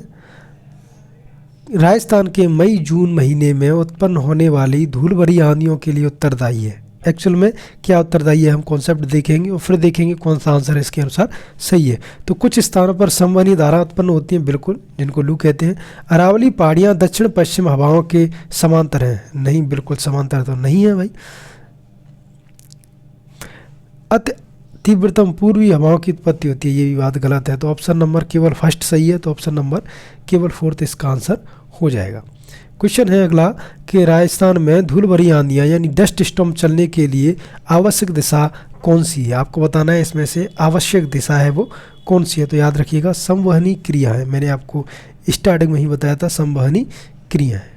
राजस्थान के मई जून महीने में उत्पन्न होने वाली धूल भरी आंधियों के लिए उत्तरदायी है। एक्चुअल में क्या उत्तरदायी है, हम कॉन्सेप्ट देखेंगे और फिर देखेंगे कौन सा आंसर इसके अनुसार सही है। तो कुछ स्थानों पर संवहनी धारा उत्पन्न होती हैं, बिल्कुल, जिनको लू कहते हैं। अरावली पहाड़ियाँ दक्षिण पश्चिम हवाओं के समांतर हैं, नहीं, बिल्कुल समांतर तो नहीं है भाई। अति तीव्रतम पूर्वी हवाओं की उत्पत्ति होती है, ये भी बात गलत है। तो ऑप्शन नंबर केवल फर्स्ट सही है, तो ऑप्शन नंबर केवल फोर्थ इसका आंसर हो जाएगा। क्वेश्चन है अगला कि राजस्थान में धूल भरी आंधियाँ यानी डस्ट स्टॉर्म चलने के लिए आवश्यक दिशा कौन सी है? आपको बताना है इसमें से आवश्यक दिशा है वो कौन सी है। तो याद रखिएगा, संवहनी क्रिया है। मैंने आपको स्टार्टिंग में ही बताया था, संवहनी क्रिया है।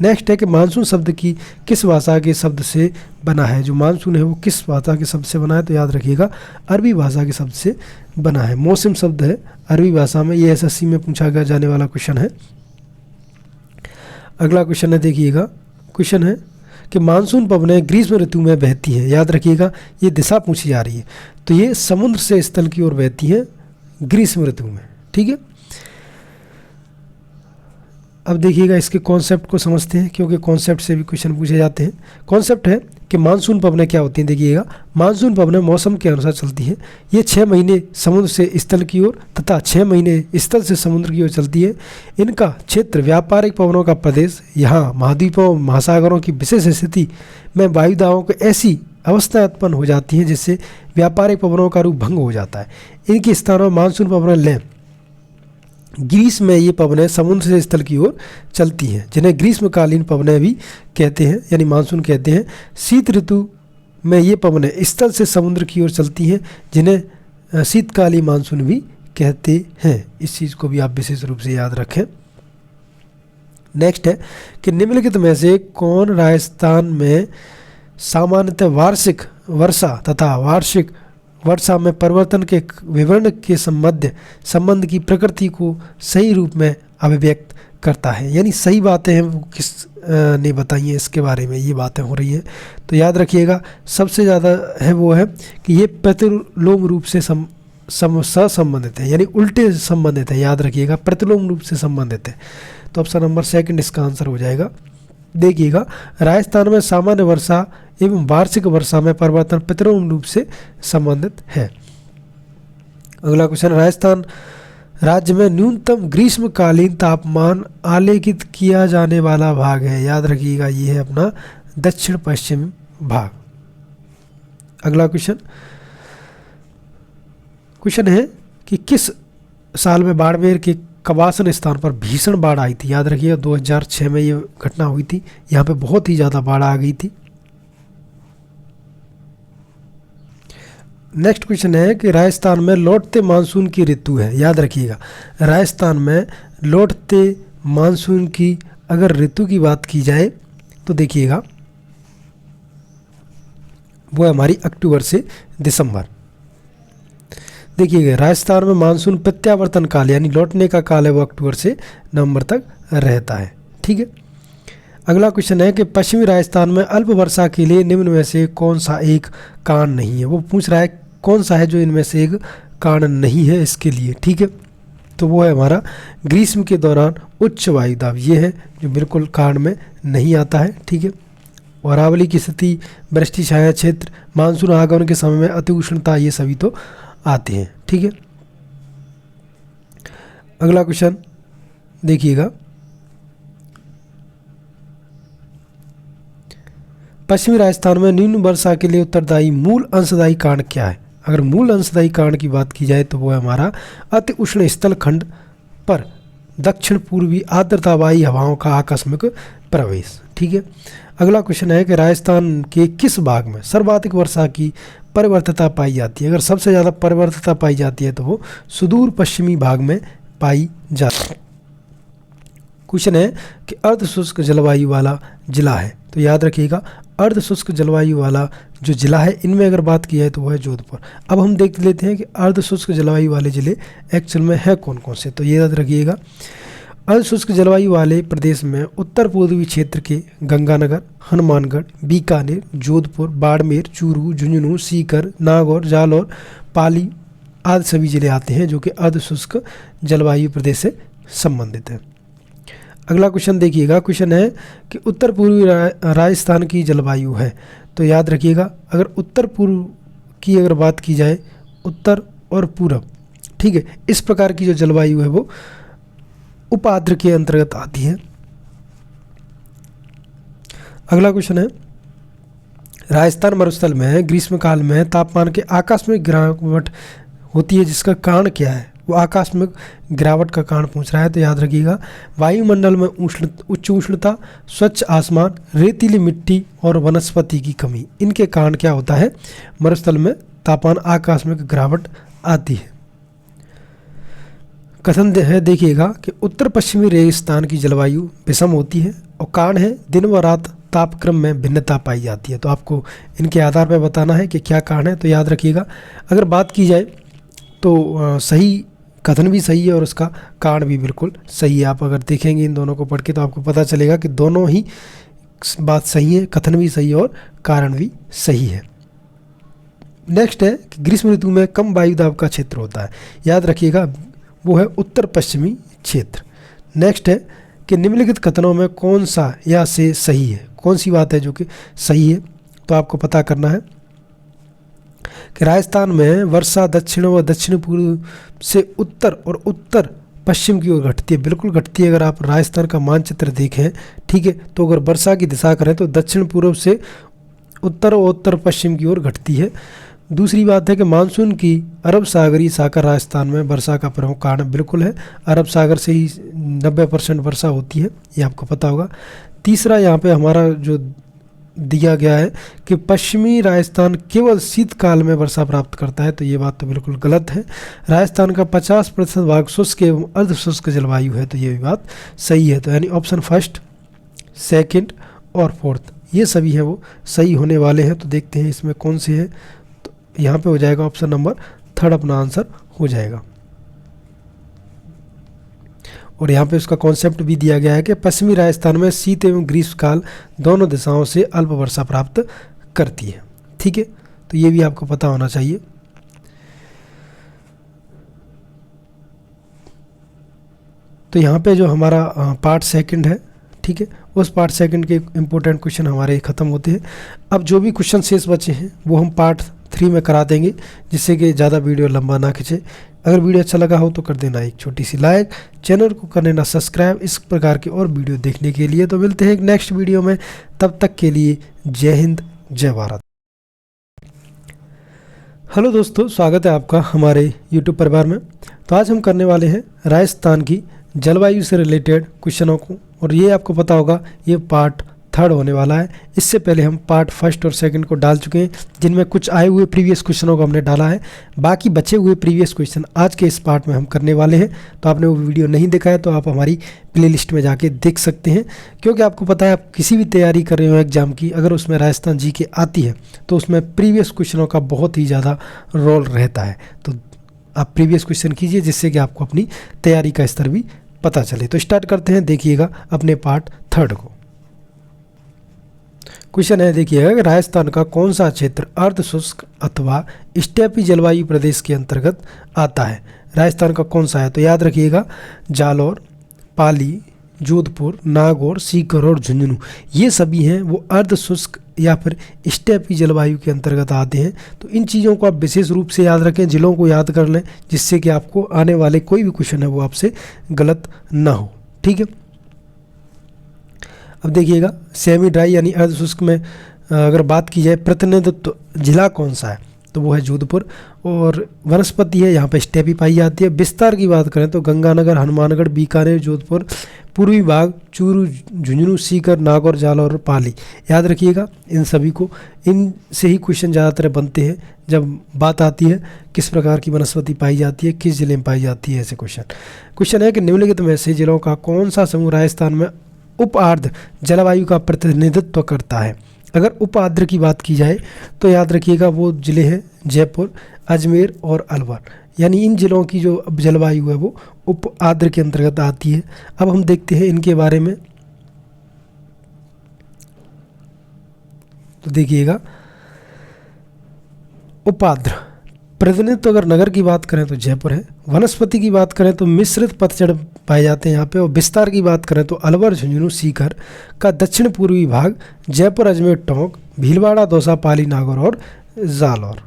नेक्स्ट है कि मानसून शब्द की किस भाषा के शब्द से बना है? जो मानसून है वो किस भाषा के शब्द से बना है? तो याद रखिएगा, अरबी भाषा के शब्द से बना है। मौसम शब्द है अरबी भाषा में, ये एसएससी में पूछा गया जाने वाला क्वेश्चन है। अगला क्वेश्चन है, देखिएगा, क्वेश्चन है कि मानसून पवनें ग्रीष्म ऋतु में बहती हैं। याद रखिएगा, ये दिशा पूछी जा रही है, तो ये समुद्र से स्थल की ओर बहती हैं ग्रीष्म ऋतु में, ठीक है। अब देखिएगा इसके कॉन्सेप्ट को समझते हैं, क्योंकि कॉन्सेप्ट से भी क्वेश्चन पूछे जाते हैं। कॉन्सेप्ट है कि मानसून पवनें क्या होती हैं। देखिएगा, मानसून पवनें मौसम के अनुसार चलती हैं। ये 6 महीने समुद्र से स्थल की ओर तथा 6 महीने स्थल से समुद्र की ओर चलती है। इनका क्षेत्र व्यापारिक पवनों का प्रदेश। यहाँ महाद्वीपों महासागरों की विशेष स्थिति में वायुदाओं को ऐसी अवस्था उत्पन्न हो जाती हैं जिससे व्यापारिक पवनों का रूप भंग हो जाता है। इनके स्थानों में मानसून पवनें लें। ग्रीष्म में ये पवनें समुद्र से स्थल की ओर चलती हैं, जिन्हें ग्रीष्मकालीन पवनें भी कहते हैं, यानी मानसून कहते हैं। शीत ऋतु में ये पवनें स्थल से समुद्र की ओर चलती हैं, जिन्हें शीतकालीन मानसून भी कहते हैं। इस चीज़ को भी आप विशेष रूप से याद रखें। नेक्स्ट है कि निम्नलिखित में से कौन राजस्थान में सामान्यतः वार्षिक वर्षा तथा वार्षिक वर्षा में परिवर्तन के विवरण के संबंध की प्रकृति को सही रूप में अभिव्यक्त करता है? यानी सही बातें हैं वो किस ने बताई हैं इसके बारे में, ये बातें हो रही हैं। तो याद रखिएगा, सबसे ज़्यादा है वो है कि ये प्रतिलोम रूप से संबंधित है, यानी उल्टे संबंधित है। याद रखिएगा, प्रतिलोम रूप से संबंधित है। तो ऑप्शन नंबर सेकंड इसका आंसर हो जाएगा। देखिएगा, राजस्थान में सामान्य वर्षा एवं वार्षिक वर्षा में परिवर्तन प्रतिलोम रूप से संबंधित है। अगला क्वेश्चन, राजस्थान राज्य में न्यूनतम ग्रीष्मकालीन तापमान आलेखित किया जाने वाला भाग है। याद रखिएगा, ये है अपना दक्षिण पश्चिम भाग। अगला क्वेश्चन है कि किस साल में बाड़मेर के कवासन स्थान पर भीषण बाढ़ आई थी? याद रखिएगा, 2006 में ये घटना हुई थी। यहाँ पे बहुत ही ज़्यादा बाढ़ आ गई थी। नेक्स्ट क्वेश्चन है कि राजस्थान में लौटते मानसून की ऋतु है। याद रखिएगा, राजस्थान में लौटते मानसून की अगर ऋतु की बात की जाए तो देखिएगा वो है हमारी अक्टूबर से दिसंबर। देखिएगा, राजस्थान में मानसून प्रत्यावर्तन काल यानी लौटने का काल है वो अक्टूबर से नवंबर तक रहता है, ठीक है। अगला क्वेश्चन है कि पश्चिमी राजस्थान में अल्प वर्षा के लिए निम्न में से कौन सा एक कारण नहीं है? वो पूछ रहा है कौन सा है जो इनमें से एक कारण नहीं है इसके लिए, ठीक है। तो वो है हमारा ग्रीष्म के दौरान उच्च वायुदाब, ये है जो बिल्कुल कारण में नहीं आता है, ठीक है। और अरावली की स्थिति, वृष्टि छाया क्षेत्र, मानसून आगमन के समय में अति उष्णता, ये सभी तो आते हैं, ठीक है। अगला क्वेश्चन देखिएगा, पश्चिमी राजस्थान में निम्न वर्षा के लिए उत्तरदायी मूल अंशदायी कारण क्या है? अगर मूल अंशदायी कारण की बात की जाए तो वो है हमारा अति उष्ण स्थल खंड पर दक्षिण पूर्वी आर्द्रतावाही हवाओं का आकस्मिक प्रवेश। ठीक है। अगला क्वेश्चन है कि राजस्थान के किस भाग में सर्वाधिक वर्षा की परिवर्तिता पाई जाती है? अगर सबसे ज़्यादा परिवर्तिता पाई जाती है तो वो सुदूर पश्चिमी भाग में पाई जाती है। क्वेश्चन है कि अर्ध शुष्क जलवायु वाला जिला है, तो याद रखिएगा अर्ध शुष्क जलवायु वाला जो जिला है इनमें अगर बात की जाए तो वो है जोधपुर। अब हम देख लेते हैं कि अर्ध शुष्क जलवायु वाले जिले एक्चुअल में है कौन कौन से, तो ये याद रखिएगा अर्ध शुष्क जलवायु वाले प्रदेश में उत्तर पूर्वी क्षेत्र के गंगानगर, हनुमानगढ़, बीकानेर, जोधपुर, बाड़मेर, चूरू, झुंझुनू, सीकर, नागौर, जालौर, पाली आदि सभी जिले आते हैं जो कि अर्ध शुष्क जलवायु प्रदेश से संबंधित है। अगला क्वेश्चन देखिएगा, क्वेश्चन है कि उत्तर पूर्वी राजस्थान की जलवायु है, तो याद रखिएगा अगर उत्तर पूर्व की अगर बात की जाए उत्तर और पूरब, ठीक है, इस प्रकार की जो जलवायु है वो उपाद्र के अंतर्गत आती है। अगला क्वेश्चन है राजस्थान मरुस्थल में ग्रीष्मकाल में तापमान के आकस्मिक गिरावट होती है, जिसका कारण क्या है? वो आकस्मिक गिरावट का कारण पूछ रहा है, तो याद रखिएगा वायुमंडल में उच्च उष्णता, स्वच्छ आसमान, रेतीली मिट्टी और वनस्पति की कमी, इनके कारण क्या होता है? मरुस्थल में तापमान आकस्मिक गिरावट आती है। कथन है देखिएगा कि उत्तर पश्चिमी रेगिस्तान की जलवायु विषम होती है और कारण है दिन व रात तापक्रम में भिन्नता पाई जाती है। तो आपको इनके आधार पर बताना है कि क्या कारण है। तो याद रखिएगा अगर बात की जाए तो सही कथन भी सही है और उसका कारण भी बिल्कुल सही है। आप अगर देखेंगे इन दोनों को पढ़ के तो आपको पता चलेगा कि दोनों ही बात सही है, कथन भी सही है और कारण भी सही है। नेक्स्ट है कि ग्रीष्म ऋतु में कम वायुदाब का क्षेत्र होता है, याद रखिएगा वो है उत्तर पश्चिमी क्षेत्र। नेक्स्ट है कि निम्नलिखित कथनों में कौन सा या से सही है, कौन सी बात है जो कि सही है, तो आपको पता करना है कि राजस्थान में वर्षा दक्षिण व दक्षिण पूर्व से उत्तर और उत्तर पश्चिम की ओर घटती है, बिल्कुल घटती है। अगर आप राजस्थान का मानचित्र देखें, ठीक है, तो अगर वर्षा की दिशा करें तो दक्षिण पूर्व से उत्तर और उत्तर पश्चिम की ओर घटती है। दूसरी बात है कि मानसून की अरब सागरीय शाखा राजस्थान में वर्षा का प्रमुख कारण बिल्कुल है, अरब सागर से ही 90% वर्षा होती है, ये आपको पता होगा। तीसरा यहाँ पे हमारा जो दिया गया है कि पश्चिमी राजस्थान केवल शीतकाल में वर्षा प्राप्त करता है, तो ये बात तो बिल्कुल गलत है। राजस्थान का 50% भाग शुष्क एवं अर्ध शुष्क जलवायु है, तो ये भी बात सही है। तो यानी ऑप्शन फर्स्ट, सेकंड और फोर्थ ये सभी हैं वो सही होने वाले हैं। तो देखते हैं इसमें कौन से हैं, तो यहाँ पे हो जाएगा ऑप्शन नंबर थर्ड अपना आंसर हो जाएगा। और यहाँ पे उसका कॉन्सेप्ट भी दिया गया है कि पश्चिमी राजस्थान में शीत एवं ग्रीष्मकाल दोनों दिशाओं से अल्प वर्षा प्राप्त करती है। ठीक है, तो ये भी आपको पता होना चाहिए। तो यहाँ पे जो हमारा पार्ट सेकंड है, ठीक है, उस पार्ट सेकंड के इम्पोर्टेंट क्वेश्चन हमारे ख़त्म होते हैं। अब जो भी क्वेश्चन शेष बचे हैं वो हम पार्ट 3 में करा देंगे, जिससे कि ज़्यादा वीडियो लंबा ना खिंचे। अगर वीडियो अच्छा लगा हो तो कर देना एक छोटी सी लाइक, चैनल को कर देना सब्सक्राइब इस प्रकार के और वीडियो देखने के लिए। तो मिलते हैं एक नेक्स्ट वीडियो में, तब तक के लिए जय हिंद जय भारत। हेलो दोस्तों, स्वागत है आपका हमारे YouTube परिवार में। तो आज हम करने वाले हैं राजस्थान की जलवायु से रिलेटेड क्वेश्चनों को, और ये आपको पता होगा ये पार्ट 3 होने वाला है। इससे पहले हम पार्ट 1 और 2 को डाल चुके हैं, जिनमें कुछ आए हुए प्रीवियस क्वेश्चनों को हमने डाला है। बाकी बचे हुए प्रीवियस क्वेश्चन आज के इस पार्ट में हम करने वाले हैं। तो आपने वो वीडियो नहीं देखा है तो आप हमारी प्लेलिस्ट में जाके देख सकते हैं, क्योंकि आपको पता है आप किसी भी तैयारी कर रहे हो एग्जाम की, अगर उसमें राजस्थान जी के आती है तो उसमें प्रीवियस क्वेश्चनों का बहुत ही ज़्यादा रोल रहता है। तो आप प्रीवियस क्वेश्चन कीजिए, जिससे कि आपको अपनी तैयारी का स्तर भी पता चले। तो स्टार्ट करते हैं, देखिएगा अपने पार्ट 3 को। क्वेश्चन है देखिएगा, राजस्थान का कौन सा क्षेत्र अर्ध शुष्क अथवा स्टेपी जलवायु प्रदेश के अंतर्गत आता है? राजस्थान का कौन सा है? तो याद रखिएगा जालौर, पाली, जोधपुर, नागौर, सीकर और झुंझुनू ये सभी हैं वो अर्ध शुष्क या फिर स्टेपी जलवायु के अंतर्गत आते हैं। तो इन चीज़ों को आप विशेष रूप से याद रखें, जिलों को याद कर लें, जिससे कि आपको आने वाले कोई भी क्वेश्चन है वो आपसे गलत ना हो। ठीक है, अब देखिएगा सेमी ड्राई यानी अर्ध शुष्क में अगर बात की जाए प्रतिनिधित्व जिला कौन सा है तो वो है जोधपुर। और वनस्पति है यहाँ पे स्टेपी पाई जाती है। विस्तार की बात करें तो गंगानगर, हनुमानगढ़, बीकानेर, जोधपुर, पूर्वी भाग, चूरू, झुंझुनू, सीकर, नागौर, जालौर और पाली। याद रखिएगा इन सभी को, इनसे ही क्वेश्चन ज़्यादातर बनते हैं जब बात आती है किस प्रकार की वनस्पति पाई जाती है, किस जिले में पाई जाती है। ऐसे क्वेश्चन है कि निम्नलिखित में से जिलों का कौन सा समूह राजस्थान में उप आर्द्र जलवायु का प्रतिनिधित्व करता है। अगर उप आर्द्र की बात की जाए तो याद रखिएगा वो जिले हैं जयपुर, अजमेर और अलवर। यानी इन जिलों की जो जलवायु है वो उप आर्द्र के अंतर्गत आती है। अब हम देखते हैं इनके बारे में। तो देखिएगा उप आर्द्र प्रतिनिधित्व अगर नगर की बात करें तो जयपुर है। वनस्पति की बात करें तो मिश्रित पतझड़ पाए जाते हैं यहाँ पे। और विस्तार की बात करें तो अलवर, झुंझुनू, सीकर का दक्षिण पूर्वी भाग, जयपुर, अजमेर, टोंक, भीलवाड़ा, दौसा, पाली, नागौर और जालौर।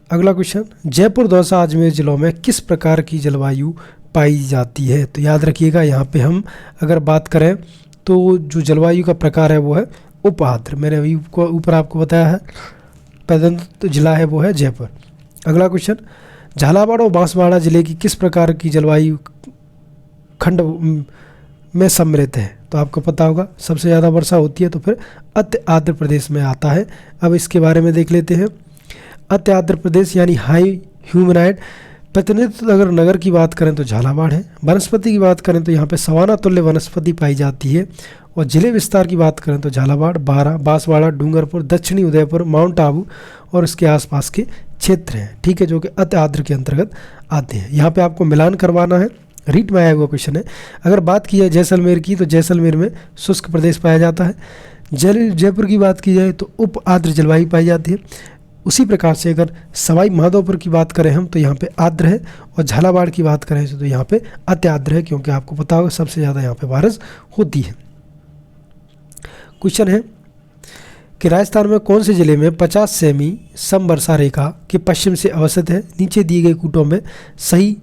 अगला क्वेश्चन, जयपुर, दौसा, अजमेर जिलों में किस प्रकार की जलवायु पाई जाती है। तो याद रखिएगा यहाँ पे हम अगर बात करें तो जो जलवायु का प्रकार है वो है उप आर्द्र। मैंने अभी ऊपर आपको बताया है प्रतिनिधित्व जिला है वो है जयपुर। अगला क्वेश्चन, झालावाड़ और बांसवाड़ा जिले की किस प्रकार की जलवायु खंड में सम्मिलित है। तो आपको पता होगा सबसे ज़्यादा वर्षा होती है तो फिर अति आर्द्र प्रदेश में आता है। अब इसके बारे में देख लेते हैं। अति आर्द्र प्रदेश यानी हाई ह्यूमिडाइड। प्रतिनिधित्व अगर नगर की बात करें तो झालावाड़ है। वनस्पति की बात करें तो यहाँ पे सवाना तुल्य वनस्पति पाई जाती है। और जिले विस्तार की बात करें तो झालावाड़, बारा, बांसवाड़ा, डूंगरपुर, दक्षिणी उदयपुर, माउंट आबू और इसके आसपास के क्षेत्र हैं, ठीक है, जो कि अति आर्द्र के अंतर्गत आते हैं। यहाँ पे आपको मिलान करवाना है, रीट में आया हुआ क्वेश्चन है। अगर बात की जाए जैसलमेर की तो जैसलमेर में शुष्क प्रदेश पाया जाता है। जयपुर की बात की जाए तो उप आर्द्र जलवायु पाई जाती है। उसी प्रकार से अगर सवाई माधोपुर की बात करें हम तो यहाँ पे आर्द्र है। और झालावाड़ की बात करें तो यहाँ पे अति आर्द्र है, क्योंकि आपको पता होगा सबसे ज़्यादा यहाँ पे बारिश होती है। क्वेश्चन है कि राजस्थान में कौन से जिले में 50 सेमी समवर्षा रेखा के पश्चिम से अवस्थित है। नीचे दिए गए कूटों में सही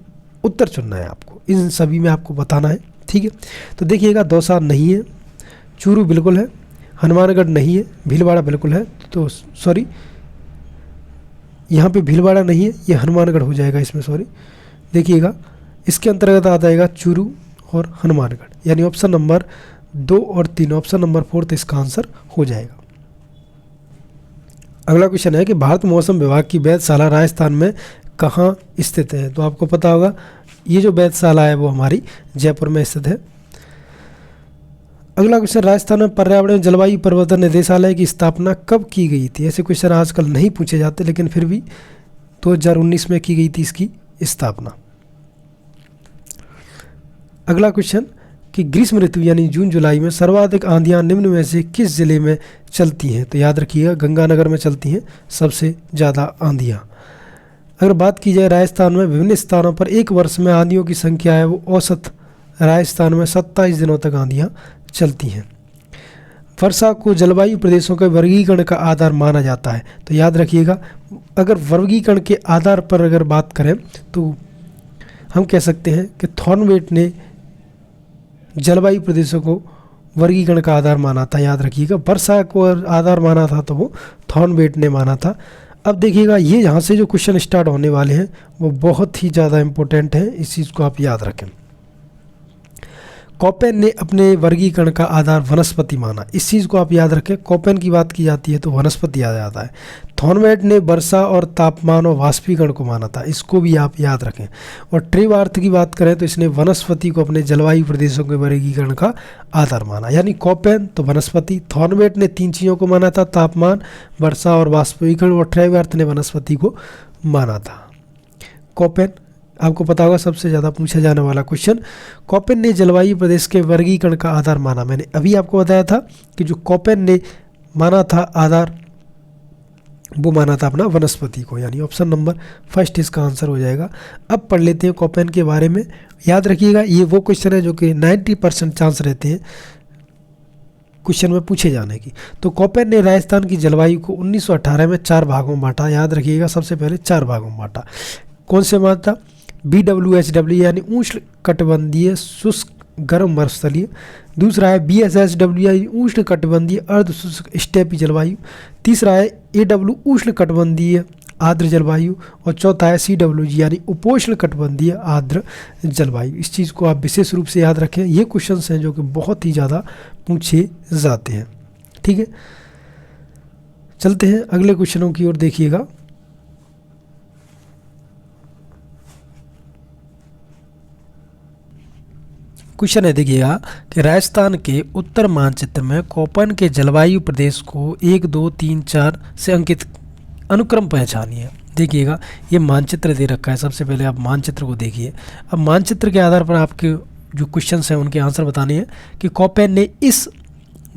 उत्तर चुनना है आपको, इन सभी में आपको बताना है, ठीक है। तो देखिएगा दौसा नहीं है, चूरू बिल्कुल है, हनुमानगढ़ नहीं है, भीलवाड़ा बिल्कुल है। तो सॉरी यहाँ पे भीलवाड़ा नहीं है, ये हनुमानगढ़ हो जाएगा इसमें, सॉरी। देखिएगा इसके अंतर्गत आ जाएगा चूरू और हनुमानगढ़, यानी ऑप्शन नंबर 2 और 3, ऑप्शन नंबर 4 इसका आंसर हो जाएगा। अगला क्वेश्चन है कि भारत मौसम विभाग की वेधशाला राजस्थान में कहाँ स्थित है। तो आपको पता होगा ये जो वेधशाला है वो हमारी जयपुर में स्थित है। अगला क्वेश्चन, राजस्थान में पर्यावरण जलवायु परिवर्तन निदेशालय की स्थापना कब की गई थी। ऐसे क्वेश्चन आजकल नहीं पूछे जाते, लेकिन फिर भी 2019 में की गई थी इसकी स्थापना। अगला क्वेश्चन कि ग्रीष्म ऋतु यानी जून जुलाई में सर्वाधिक आंधियां निम्न में से किस जिले में चलती हैं। तो याद रखिएगा गंगानगर में चलती हैं सबसे ज़्यादा आंधियां। अगर बात की जाए राजस्थान में विभिन्न स्थानों पर एक वर्ष में आंधियों की संख्या है वो औसत राजस्थान में 27 दिनों तक आंधियां चलती हैं। वर्षा को जलवायु प्रदेशों के वर्गीकरण का आधार माना जाता है। तो याद रखिएगा अगर वर्गीकरण के आधार पर अगर बात करें तो हम कह सकते हैं कि थॉर्नवेट ने जलवायु प्रदेशों को वर्गीकरण का आधार माना था। याद रखिएगा वर्षा को आधार माना था तो वो थॉर्नवेट ने माना था। अब देखिएगा ये यहाँ से जो क्वेश्चन स्टार्ट होने वाले हैं वो बहुत ही ज़्यादा इंपॉर्टेंट है, इस चीज़ को आप याद रखें। कॉपेन ने अपने वर्गीकरण का आधार वनस्पति माना, इस चीज़ को आप याद रखें। कॉपेन की बात की जाती है तो वनस्पति याद आता है। थॉर्नवेट ने वर्षा और तापमान और वाष्पीकरण को माना था, इसको भी आप याद रखें। और ट्रेवार्थ की बात करें तो इसने वनस्पति को अपने जलवायु प्रदेशों के वर्गीकरण का आधार माना। यानी कॉपेन तो वनस्पति, थॉर्नवेट ने 3 चीज़ों को माना था, तापमान, वर्षा और वाष्पीकरण, और ट्रेवार्थ ने वनस्पति को माना था। कॉपेन आपको पता होगा सबसे ज़्यादा पूछा जाने वाला क्वेश्चन। कॉपेन ने जलवायु प्रदेश के वर्गीकरण का आधार माना। मैंने अभी आपको बताया था कि जो कॉपेन ने माना था आधार वो माना था अपना वनस्पति को, यानी ऑप्शन नंबर 1 इसका आंसर हो जाएगा। अब पढ़ लेते हैं कॉपेन के बारे में। याद रखिएगा ये वो क्वेश्चन है जो कि 90% चांस रहते हैं क्वेश्चन में पूछे जाने की। तो कॉपेन ने राजस्थान की जलवायु को 1918 में 4 भागों में बांटा। याद रखिएगा सबसे पहले 4 भागों में बांटा। कौन से बांटा? BWHW यानी उष्ण कटिबंधीय शुष्क गर्म मरुस्थलीय, दूसरा है BSHW यानी उष्ण कटिबंधीय अर्ध शुष्क स्टेपी जलवायु। तीसरा है AW उष्ण कटिबंधीय आर्द्र जलवायु। और चौथा है CWG यानी उपोष्ण कटिबंधीय आर्द्र जलवायु। इस चीज़ को आप विशेष रूप से याद रखें, ये क्वेश्चंस हैं जो कि बहुत ही ज़्यादा पूछे जाते हैं। ठीक है, चलते हैं अगले क्वेश्चनों की ओर। देखिएगा, क्वेश्चन है, देखिएगा कि राजस्थान के उत्तर मानचित्र में कोपन के जलवायु प्रदेश को 1, 2, 3, 4 से अंकित अनुक्रम पहचानिए। देखिएगा, ये मानचित्र दे रखा है। सबसे पहले आप मानचित्र को देखिए। अब मानचित्र के आधार पर आपके जो क्वेश्चंस हैं उनके आंसर बताने हैं कि कोपेन ने इस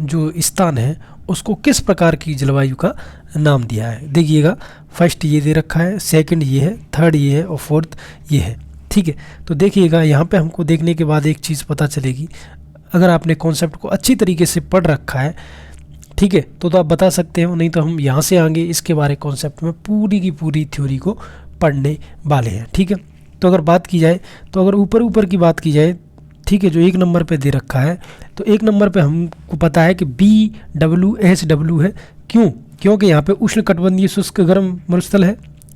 जो स्थान है उसको किस प्रकार की जलवायु का नाम दिया है। देखिएगा, फर्स्ट ये दे रखा है, सेकंड ये है, थर्ड ये है और फोर्थ ये है। ठीक है, तो देखिएगा यहाँ पे हमको देखने के बाद एक चीज़ पता चलेगी, अगर आपने कॉन्सेप्ट को अच्छी तरीके से पढ़ रखा है, ठीक है, तो आप बता सकते हो। नहीं तो हम यहाँ से आगे इसके बारे कॉन्सेप्ट में पूरी की पूरी थ्योरी को पढ़ने वाले हैं। ठीक है, तो अगर बात की जाए, तो अगर ऊपर ऊपर की बात की जाए, ठीक है, जो 1 नंबर पे दे रखा है, तो 1 नंबर पे हमको पता है कि BWHW है। क्यों? क्योंकि यहाँ पे उष्ण कटिबंधीय शुष्क गर्म मरुस्थल है।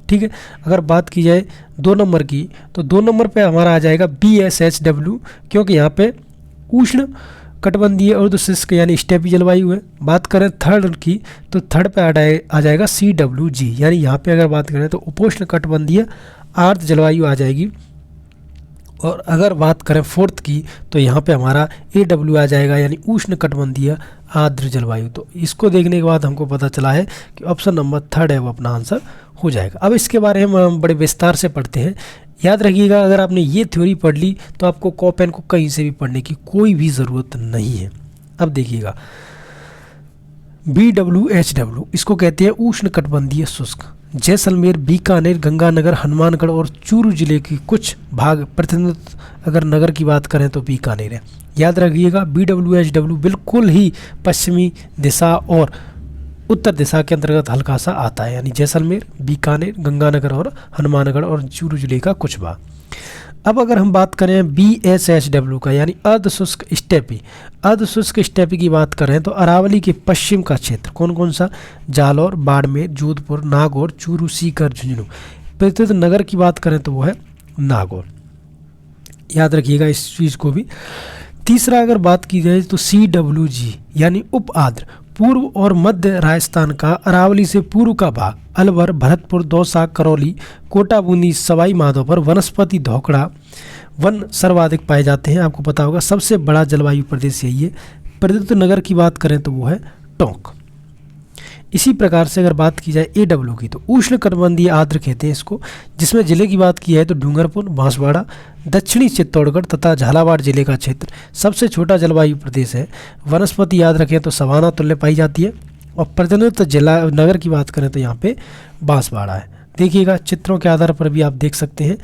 ठीक है, अगर बात की जाए 2 नंबर की, तो 2 नंबर पे हमारा आ जाएगा BSHW, क्योंकि यहाँ पे उष्ण कटिबंधीय अर्ध शुष्क यानी स्टेपी जलवायु है। बात करें थर्ड की, तो थर्ड पे आ जाएगा CWG, यानी यहाँ पे अगर बात करें तो उपोष्ण कटिबंधीय आर्द्र जलवायु आ जाएगी। और अगर बात करें फोर्थ की, तो यहाँ पे हमारा AW आ जाएगा, यानी उष्ण कटिबंधीय आर्द्र जलवायु। तो इसको देखने के बाद हमको पता चला है कि ऑप्शन नंबर 3 है वो अपना आंसर हो जाएगा। अब इसके बारे में हम बड़े विस्तार से पढ़ते हैं। याद रखिएगा, अगर आपने ये थ्योरी पढ़ ली तो आपको कोपेन को कहीं से भी पढ़ने की कोई भी ज़रूरत नहीं है। अब देखिएगा, BWHW इसको कहते हैं उष्ण कटिबंधीय शुष्क। जैसलमेर, बीकानेर, गंगानगर, हनुमानगढ़ और चूरू जिले की कुछ भाग प्रतिनिधित्व अगर नगर की बात करें तो बीकानेर है। याद रखिएगा, BWHW बिल्कुल ही पश्चिमी दिशा और उत्तर दिशा के अंतर्गत हल्का सा आता है, यानी जैसलमेर, बीकानेर, गंगानगर और हनुमानगढ़ और चूरू जिले का कुछ भाग। अब अगर हम बात करें BSHW का, यानी अर्ध शुष्क स्टेपी, अर्ध शुष्क स्टेपी की बात करें तो अरावली के पश्चिम का क्षेत्र कौन कौन सा? जालौर, बाड़मेर, जोधपुर, नागौर, चूरू, सीकर, झुंझुनू। प्रतिनिधित्व नगर की बात करें तो वो है नागौर। याद रखिएगा इस चीज़ को भी। तीसरा अगर बात की जाए तो CWG यानी उप आर्द्र पूर्व और मध्य राजस्थान का अरावली से पूर्व का भाग, अलवर, भरतपुर, दौसा, करौली, कोटा, बूंदी, सवाई माधोपुर, वनस्पति, धोकड़ा वन सर्वाधिक पाए जाते हैं। आपको पता होगा सबसे बड़ा जलवायु प्रदेश यही है। प्रतिनिधित्व नगर की बात करें तो वो है टोंक। इसी प्रकार से अगर बात की जाए AW की, तो उष्ण कटिबंधीय आर्द्र कहते हैं इसको, जिसमें जिले की बात की है तो डूंगरपुर, बांसवाड़ा, दक्षिणी चित्तौड़गढ़ तथा झालावाड़ जिले का क्षेत्र सबसे छोटा जलवायु प्रदेश है। वनस्पति याद रखें तो सवाना तुल्य पाई जाती है। और प्रतिनिधित्व जिला नगर की बात करें तो यहाँ पे बांसवाड़ा है। देखिएगा, चित्रों के आधार पर भी आप देख सकते हैं।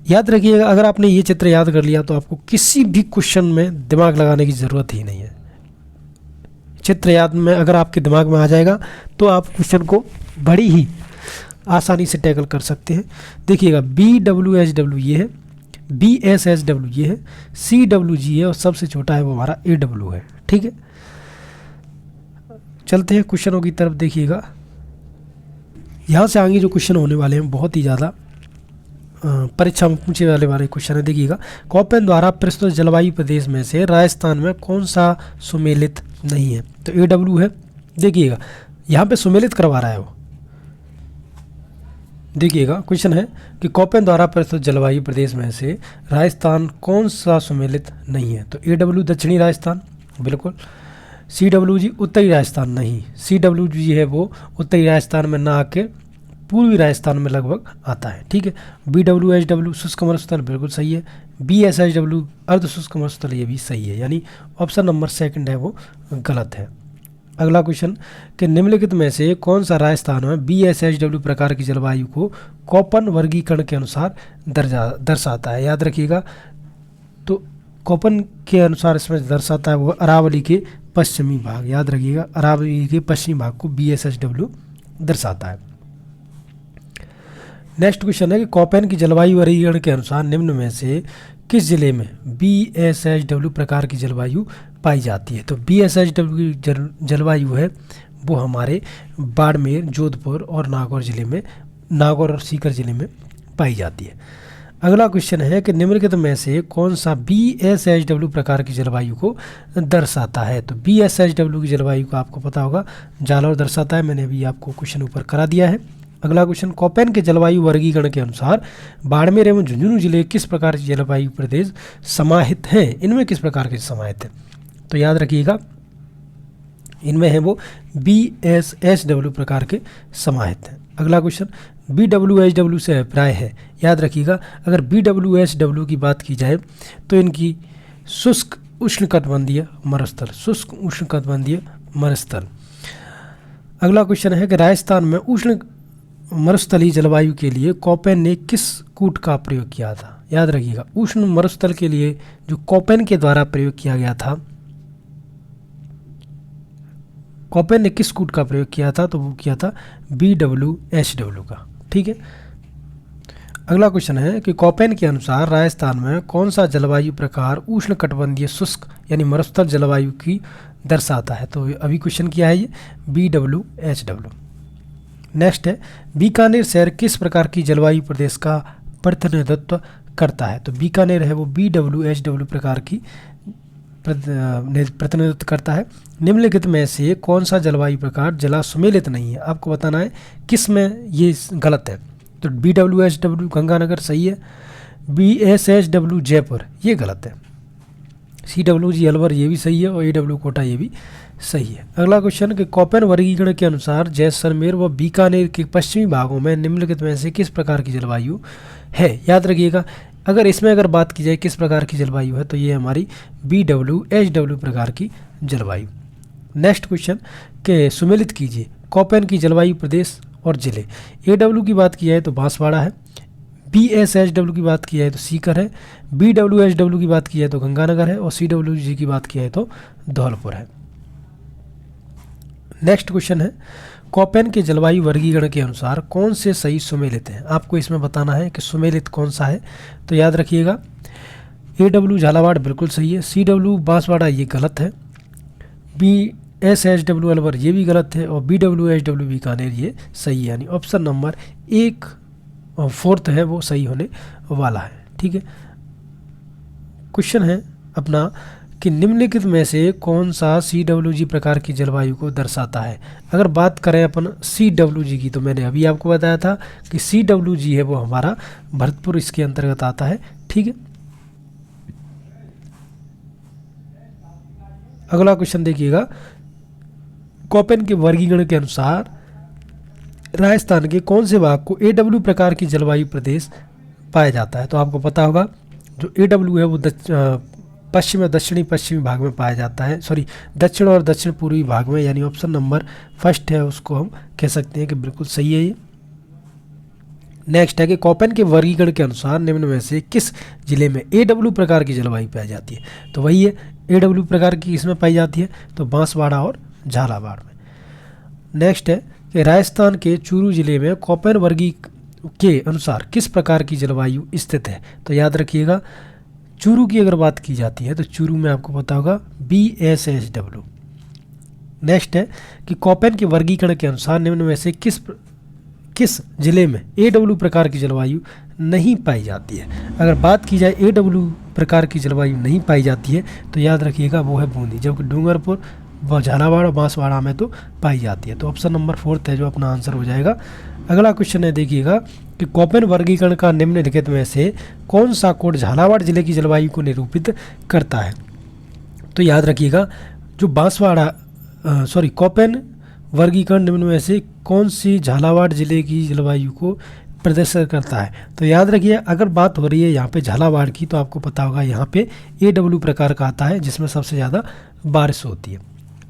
याद रखिएगा, अगर आपने ये चित्र याद कर लिया तो आपको किसी भी क्वेश्चन में दिमाग लगाने की ज़रूरत ही नहीं है। चित्र याद में अगर आपके दिमाग में आ जाएगा तो आप क्वेश्चन को बड़ी ही आसानी से टैकल कर सकते हैं। देखिएगा, BWHW ये है, BSHW ये है, CWG है और सबसे छोटा है वो हमारा AW है। ठीक है, चलते हैं क्वेश्चनों की तरफ। देखिएगा, यहाँ से आगे जो क्वेश्चन होने वाले हैं बहुत ही ज़्यादा परीक्षा में पूछे वाले क्वेश्चन है। देखिएगा, कोपेन द्वारा प्रस्तुत जलवायु प्रदेश में से राजस्थान में कौन सा सुमेलित नहीं है? तो AW है। देखिएगा, यहाँ पे सुमेलित करवा रहा है वो। देखिएगा, क्वेश्चन है कि कोपेन द्वारा प्रस्तुत जलवायु प्रदेश में से राजस्थान कौन सा सुमेलित नहीं है? तो AW दक्षिणी राजस्थान बिल्कुल। CWG उत्तरी राजस्थान नहीं, CWG है वो उत्तरी राजस्थान में ना आके पूर्वी राजस्थान में लगभग आता है। ठीक है, BWHW शुष्क मरुस्थल बिल्कुल सही है। BSHW अर्ध शुष्क मरुस्थल ये भी सही है, यानी ऑप्शन नंबर 2 है वो गलत है। अगला क्वेश्चन कि निम्नलिखित में से कौन सा राजस्थान में BSHW प्रकार की जलवायु को कोपन वर्गीकरण के अनुसार दर्शाता है? याद रखिएगा, तो कोपन के अनुसार इसमें दर्शाता है वो अरावली के पश्चिमी भाग। याद रखिएगा, अरावली के पश्चिमी भाग को BSHW दर्शाता है। नेक्स्ट क्वेश्चन है कि कोपेन की जलवायु वर्गीकरण के अनुसार निम्न में से किस जिले में BSHW प्रकार की जलवायु पाई जाती है। तो BSHW की जलवायु है वो हमारे बाड़मेर, जोधपुर और नागौर और सीकर जिले में पाई जाती है। अगला क्वेश्चन है कि निम्नलिखित में से कौन सा BSHW प्रकार की जलवायु को दर्शाता है। तो BSHW की जलवायु को आपको पता होगा जालौर दर्शाता है, मैंने अभी आपको क्वेश्चन ऊपर करा दिया है। अगला क्वेश्चन, कोपेन के जलवायु वर्गीकरण के अनुसार बाड़मेर एवं झुंझुनू जिले किस प्रकार के जलवायु प्रदेश समाहित हैं, इनमें किस प्रकार के समाहित हैं। तो याद रखिएगा इनमें है वो BSHW प्रकार के समाहित हैं। अगला क्वेश्चन, BWHW से अभिप्राय है, याद रखिएगा अगर BWHW की बात की जाए तो इनकी शुष्क उष्णकटिबंधीय मरुस्थल, शुष्क उष्णकटिबंधीय मरुस्थल। अगला क्वेश्चन है कि राजस्थान में उष्ण मरुस्थलीय जलवायु के लिए कोपेन ने किस कूट का प्रयोग किया था। याद रखिएगा उष्ण मरुस्थल के लिए जो कोपेन के द्वारा प्रयोग किया गया था, कोपेन ने किस कूट का प्रयोग किया था, तो वो किया था BWHW का। ठीक है। अगला क्वेश्चन है कि कोपेन के अनुसार राजस्थान में कौन सा जलवायु प्रकार उष्णकटिबंधीय शुष्क यानी मरुस्थल जलवायु की दर्शाता है। तो अभी क्वेश्चन किया है ये BWHW। नेक्स्ट है, बीकानेर शहर किस प्रकार की जलवायु प्रदेश का प्रतिनिधित्व करता है। तो बीकानेर है वो BWHW प्रकार की प्रतिनिधित्व करता है। निम्नलिखित में से कौन सा जलवायु प्रकार जला सुमेलित नहीं है, आपको बताना है किस में ये गलत है। तो BWHW गंगानगर सही है, BSHW जयपुर ये गलत है, CWG अलवर ये भी सही है और AW कोटा ये भी सही है। अगला क्वेश्चन कि कोपेन वर्गीकरण के अनुसार जैसलमेर व बीकानेर के पश्चिमी भागों में निम्नलिखित में से किस प्रकार की जलवायु है। याद रखिएगा अगर बात की जाए किस प्रकार की जलवायु है तो ये हमारी BWHW प्रकार की जलवायु। नेक्स्ट क्वेश्चन के सुमेलित कीजिए कोपेन की जलवायु प्रदेश और जिले। AW की बात की जाए तो बांसवाड़ा है, BSHW की बात की जाए तो सीकर है, BWHW की बात की जाए तो गंगानगर है और CWG की बात की जाए तो धौलपुर है। नेक्स्ट क्वेश्चन है, कोपेन के जलवायु वर्गीकरण के अनुसार कौन से सही सुमेलित हैं। आपको इसमें बताना है कि सुमेलित कौन सा है। तो याद रखिएगा AW झालावाड़ बिल्कुल सही है, CW बांसवाड़ा ये गलत है, BSHW अलवर ये भी गलत है और BWHW बीकानेर ये सही है, यानी ऑप्शन नंबर 1 और 4 है वो सही होने वाला है। ठीक है। क्वेश्चन है अपना कि निम्नलिखित में से कौन सा CWG प्रकार की जलवायु को दर्शाता है। अगर बात करें अपन CWG की तो मैंने अभी आपको बताया था कि CWG है वो हमारा भरतपुर इसके अंतर्गत आता है। ठीक है। अगला क्वेश्चन देखिएगा, कोपेन के वर्गीकरण के अनुसार राजस्थान के कौन से भाग को AW प्रकार की जलवायु प्रदेश पाया जाता है। तो आपको पता होगा जो AW है वो पश्चिम और दक्षिणी पश्चिमी भाग में पाया जाता है, दक्षिण और दक्षिण पूर्वी भाग में, यानी ऑप्शन नंबर 1 है उसको हम कह सकते हैं कि बिल्कुल सही है ये। नेक्स्ट है कि कोपेन के वर्गीकरण के अनुसार निम्न में से किस जिले में AW प्रकार की जलवायु पाई जाती है। तो वही है AW प्रकार की इसमें पाई जाती है तो बांसवाड़ा और झालावाड़ में। नेक्स्ट है कि राजस्थान के चूरू जिले में कोपेन वर्गीकरण के अनुसार किस प्रकार की जलवायु स्थित है। तो याद रखिएगा चूरू की अगर बात की जाती है तो चूरू में आपको पता होगा BSHW। नेक्स्ट है कि कोपेन के वर्गीकरण के अनुसार निम्न में से किस जिले में AW प्रकार की जलवायु नहीं पाई जाती है। अगर बात की जाए AW प्रकार की जलवायु नहीं पाई जाती है तो याद रखिएगा वो है बूंदी, जबकि डूंगरपुर व झालावाड़ और बांसवाड़ा में तो पाई जाती है। तो ऑप्शन नंबर 4 है जो अपना आंसर हो जाएगा। अगला क्वेश्चन है देखिएगा कि कोपेन वर्गीकरण का निम्नलिखित में से कौन सा कोड झालावाड़ जिले की जलवायु को निरूपित करता है। तो याद रखिएगा जो कोपेन वर्गीकरण निम्न में से कौन सी झालावाड़ जिले की जलवायु को प्रदर्शित करता है। तो याद रखिए अगर बात हो रही है यहाँ पे झालावाड़ की तो आपको पता होगा यहाँ पे AW प्रकार का आता है जिसमें सबसे ज़्यादा बारिश होती है।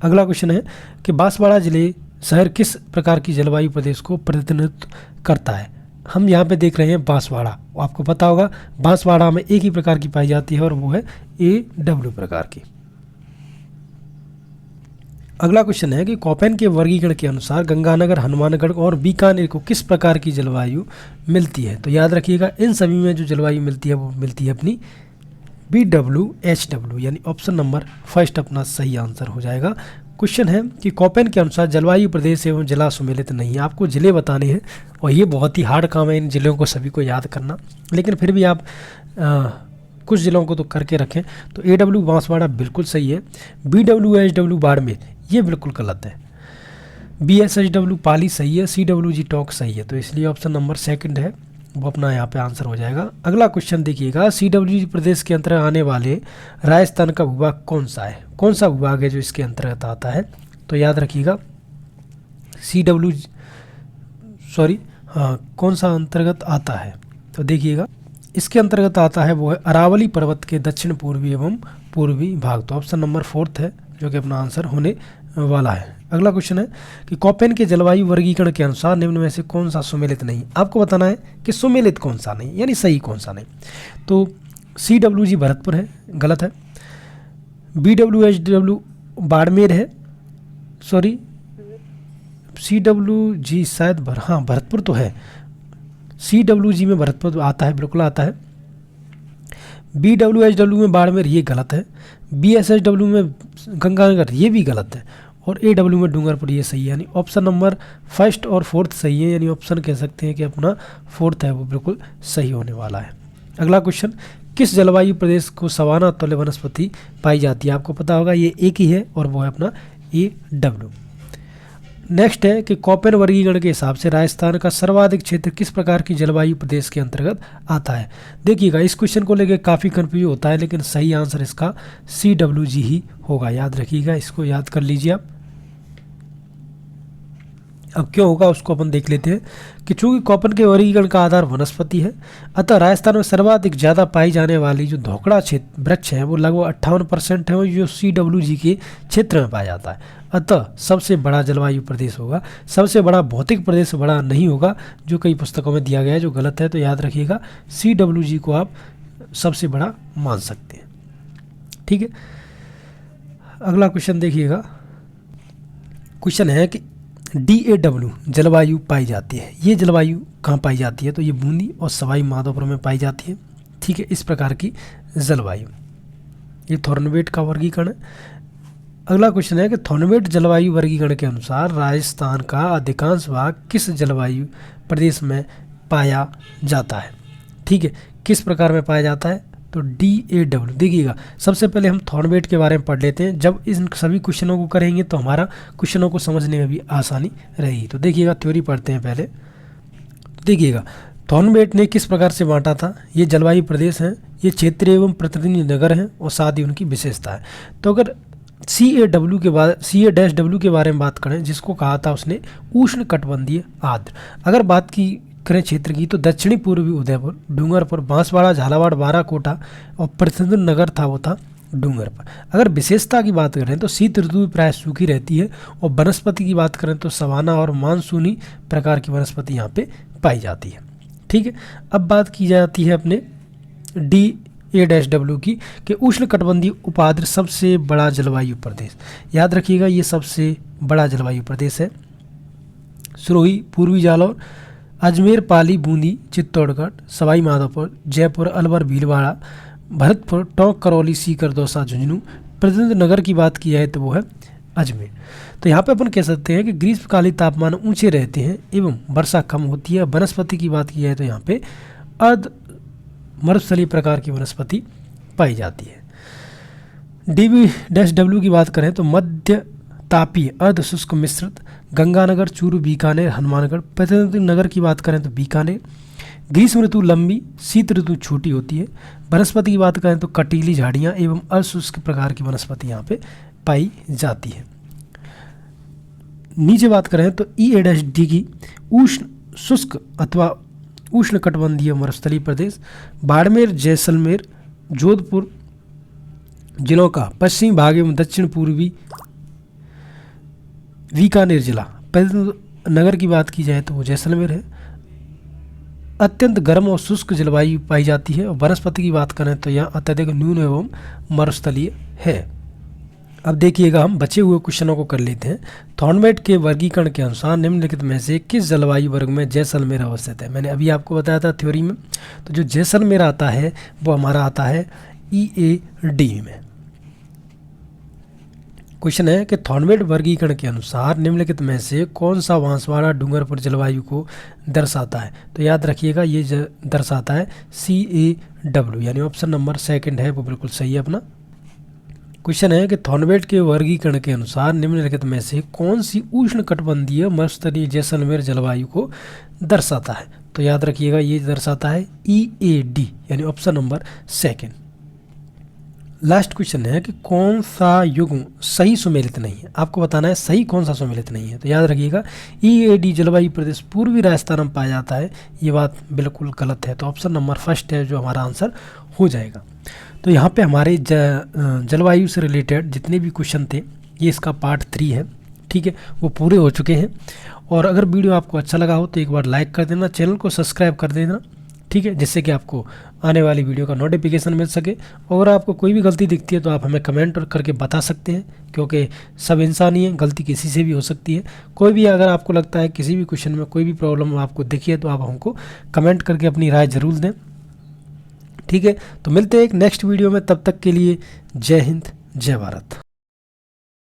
अगला क्वेश्चन है कि बांसवाड़ा जिले शहर किस प्रकार की जलवायु प्रदेश को प्रतिनिधित्व करता है। हम यहाँ पे देख रहे हैं बांसवाड़ा, आपको पता होगा बांसवाड़ा में एक ही प्रकार की पाई जाती है और वो है AW प्रकार की। अगला क्वेश्चन है कि कोपेन के वर्गीकरण के अनुसार गंगानगर, हनुमानगढ़ और बीकानेर को किस प्रकार की जलवायु मिलती है। तो याद रखिएगा इन सभी में जो जलवायु मिलती है वो मिलती है अपनी BWHW यानी ऑप्शन नंबर फर्स्ट अपना सही आंसर हो जाएगा। क्वेश्चन है कि कॉपेन के अनुसार जलवायु प्रदेश एवं जिला सुमेलित नहीं है। आपको जिले बताने हैं और ये बहुत ही हार्ड काम है इन जिलों को सभी को याद करना, लेकिन फिर भी आप कुछ जिलों को तो करके रखें। तो AW बांसवाड़ा बिल्कुल सही है। BWHW बाड़मेर ये बिल्कुल गलत है। BSHW पाली सही है। CWG टोंक सही है। तो इसलिए ऑप्शन नंबर सेकंड है वो अपना यहाँ पे आंसर हो जाएगा। अगला क्वेश्चन देखिएगा, CWG प्रदेश के अंतर्गत आने वाले राजस्थान का भूभाग कौन सा है? कौन सा भूभाग है जो इसके अंतर्गत आता है? तो याद रखिएगा कौन सा अंतर्गत आता है? तो देखिएगा इसके अंतर्गत आता है वो है अरावली पर्वत के दक्षिण पूर्वी एवं पूर्वी भाग। तो ऑप्शन नंबर फोर्थ है जो कि अपना आंसर होने वाला है। अगला क्वेश्चन है कि कॉपेन के जलवायु वर्गीकरण के अनुसार निम्न में से कौन सा सुमेलित नहीं? आपको बताना है कि सुमेलित कौन सा नहीं, यानी सही कौन सा नहीं। तो CWG भरतपुर है, गलत है। BWHW बाड़मेर है, सॉरी CWG शायद भरतपुर तो है। CWG में भरतपुर आता है, बिल्कुल आता है। BWHW में बाड़मेर ये गलत है। BSHW में गंगानगर ये भी गलत है। और AW में डूंगरपुर ये सही है, यानी ऑप्शन नंबर फर्स्ट और फोर्थ सही है, यानी ऑप्शन कह सकते हैं कि अपना फोर्थ है वो बिल्कुल सही होने वाला है। अगला क्वेश्चन, किस जलवायु प्रदेश को सवाना तुल्य वनस्पति पाई जाती है? आपको पता होगा ये एक ही है और वो है अपना AW। नेक्स्ट है कि कॉपेन वर्गीकरण के हिसाब से राजस्थान का सर्वाधिक क्षेत्र किस प्रकार की जलवायु प्रदेश के अंतर्गत आता है? देखिएगा इस क्वेश्चन को लेकर काफ़ी कंफ्यूज होता है, लेकिन सही आंसर इसका CWG ही होगा। याद रखिएगा, इसको याद कर लीजिए आप। अब क्यों होगा उसको अपन देख लेते हैं कि चूंकि कॉपेन के वर्गीकरण का आधार वनस्पति है, अतः राजस्थान में सर्वाधिक ज़्यादा पाई जाने वाली जो धोकड़ा क्षेत्र वृक्ष है वो लगभग 58% है, जो CWG के क्षेत्र में पाया जाता है। अतः सबसे बड़ा जलवायु प्रदेश होगा। सबसे बड़ा भौतिक प्रदेश बड़ा नहीं होगा, जो कई पुस्तकों में दिया गया है, जो गलत है। तो याद रखिएगा CWG को आप सबसे बड़ा मान सकते हैं। ठीक है, अगला क्वेश्चन देखिएगा। क्वेश्चन है कि DAW जलवायु पाई जाती है। ये जलवायु कहाँ पाई जाती है? तो ये बूंदी और सवाई माधोपुर में पाई जाती है। ठीक है, इस प्रकार की जलवायु, ये थॉर्नवेट का वर्गीकरण है। अगला क्वेश्चन है कि थॉर्नवेट जलवायु वर्गीकरण के अनुसार राजस्थान का अधिकांश भाग किस जलवायु प्रदेश में पाया जाता है? ठीक है, किस प्रकार में पाया जाता है? तो DAW। देखिएगा सबसे पहले हम थॉर्नवेट के बारे में पढ़ लेते हैं। जब इन सभी क्वेश्चनों को करेंगे तो हमारा क्वेश्चनों को समझने में भी आसानी रहेगी। तो देखिएगा थ्योरी पढ़ते हैं पहले। देखिएगा थॉर्नवेट ने किस प्रकार से बांटा था? ये जलवायु प्रदेश हैं, ये क्षेत्र एवं प्रतिनिधि नगर हैं और साथ ही उनकी विशेषता है। तो अगर CAW के बारे में बात करें, जिसको कहा था उसने उष्ण कटिबंधीय आर्द्र। अगर बात की करें क्षेत्र की तो दक्षिणी पूर्वी उदयपुर, डूंगरपुर, बांसवाड़ा, झालावाड़, बाराकोटा और प्रतिनिधि नगर था वो था डूंगरपुर। अगर विशेषता की बात करें तो शीत ऋतु प्राय सूखी रहती है और वनस्पति की बात करें तो सवाना और मानसूनी प्रकार की वनस्पति यहाँ पे पाई जाती है। ठीक है, अब बात की जाती है अपने DAW की कि उष्ण कटिबंधीय उपाद्र सबसे बड़ा जलवायु प्रदेश। याद रखिएगा ये सबसे बड़ा जलवायु प्रदेश है। सिरोही, पूर्वी जालौर, अजमेर, पाली, बूंदी, चित्तौड़गढ़, सवाई माधोपुर, जयपुर, अलवर, भीलवाड़ा, भरतपुर, टोंक, करौली, सीकर, दौसा, झुंझुनू। प्रतिनिधि नगर की बात की जाए तो वो है अजमेर। तो यहाँ पे अपन कह सकते हैं कि ग्रीष्मकालीन तापमान ऊंचे रहते हैं एवं वर्षा कम होती है। वनस्पति की बात की जाए तो यहाँ पे अर्ध मरुस्थलीय प्रकार की वनस्पति पाई जाती है। DBW की बात करें तो मध्य तापीय अर्ध शुष्क मिश्रित, गंगानगर, चूरू, बीकानेर, हनुमानगढ़। प्रतिनिधि नगर की बात करें तो बीकानेर। ग्रीष्म ऋतु लंबी, शीत ऋतु छोटी होती है। वनस्पति की बात करें तो कटीली झाड़ियाँ एवं अशुष्क प्रकार की वनस्पति यहाँ पे पाई जाती है। नीचे बात करें तो EAD की उष्ण शुष्क अथवा उष्ण कटिबंधीय मरुस्थलीय प्रदेश, बाड़मेर, जैसलमेर, जोधपुर जिलों का पश्चिमी भाग एवं दक्षिण पूर्वी बीकानेर जिला। प्रतिनिधि नगर की बात की जाए तो वो जैसलमेर है। अत्यंत गर्म और शुष्क जलवायु पाई जाती है और वनस्पति की बात करें तो यहाँ अत्यधिक न्यून एवं मरुस्थलीय है। अब देखिएगा हम बचे हुए क्वेश्चनों को कर लेते हैं। थॉर्नवेट के वर्गीकरण के अनुसार निम्नलिखित में से किस जलवायु वर्ग में जैसलमेर अवस्थित है? मैंने अभी आपको बताया था थ्योरी में। तो जो जैसलमेर आता है वो हमारा आता है EAD में। क्वेश्चन है कि थॉर्नवेट वर्गीकरण के अनुसार निम्नलिखित में से कौन सा बांसवाड़ा डूंगरपुर जलवायु को दर्शाता है? तो याद रखिएगा ये दर्शाता है CAW, यानी ऑप्शन नंबर सेकंड है वो बिल्कुल सही है अपना। क्वेश्चन है कि थॉर्नवेट के वर्गीकरण के अनुसार निम्नलिखित में से कौन सी उष्णकटिबंधीय मरुस्थलीय जैसलमेर जलवायु को दर्शाता है? तो याद रखिएगा ये दर्शाता है EAD, यानी option number second. Last question है कि कौन सा युग्म सही सुमेलित नहीं है? आपको बताना है सही कौन सा सुमेलित नहीं है। तो याद रखिएगा EAD जलवायु प्रदेश पूर्वी राजस्थान में पाया जाता है, ये बात बिल्कुल गलत है। तो ऑप्शन नंबर फर्स्ट है जो हमारा आंसर हो जाएगा। तो यहाँ पे हमारे जलवायु से रिलेटेड जितने भी क्वेश्चन थे ये इसका पार्ट 3 है, ठीक है, वो पूरे हो चुके हैं। और अगर वीडियो आपको अच्छा लगा हो तो एक बार लाइक कर देना, चैनल को सब्सक्राइब कर देना, ठीक है, जिससे कि आपको आने वाली वीडियो का नोटिफिकेशन मिल सके। और आपको कोई भी गलती दिखती है तो आप हमें कमेंट करके बता सकते हैं, क्योंकि सब इंसान ही है, गलती किसी से भी हो सकती है। कोई भी अगर आपको लगता है किसी भी क्वेश्चन में कोई भी प्रॉब्लम आपको दिखी है तो आप हमको कमेंट करके अपनी राय ज़रूर दें, ठीक है। तो मिलते हैं एक नेक्स्ट वीडियो में, तब तक के लिए जय हिंद जय भारत।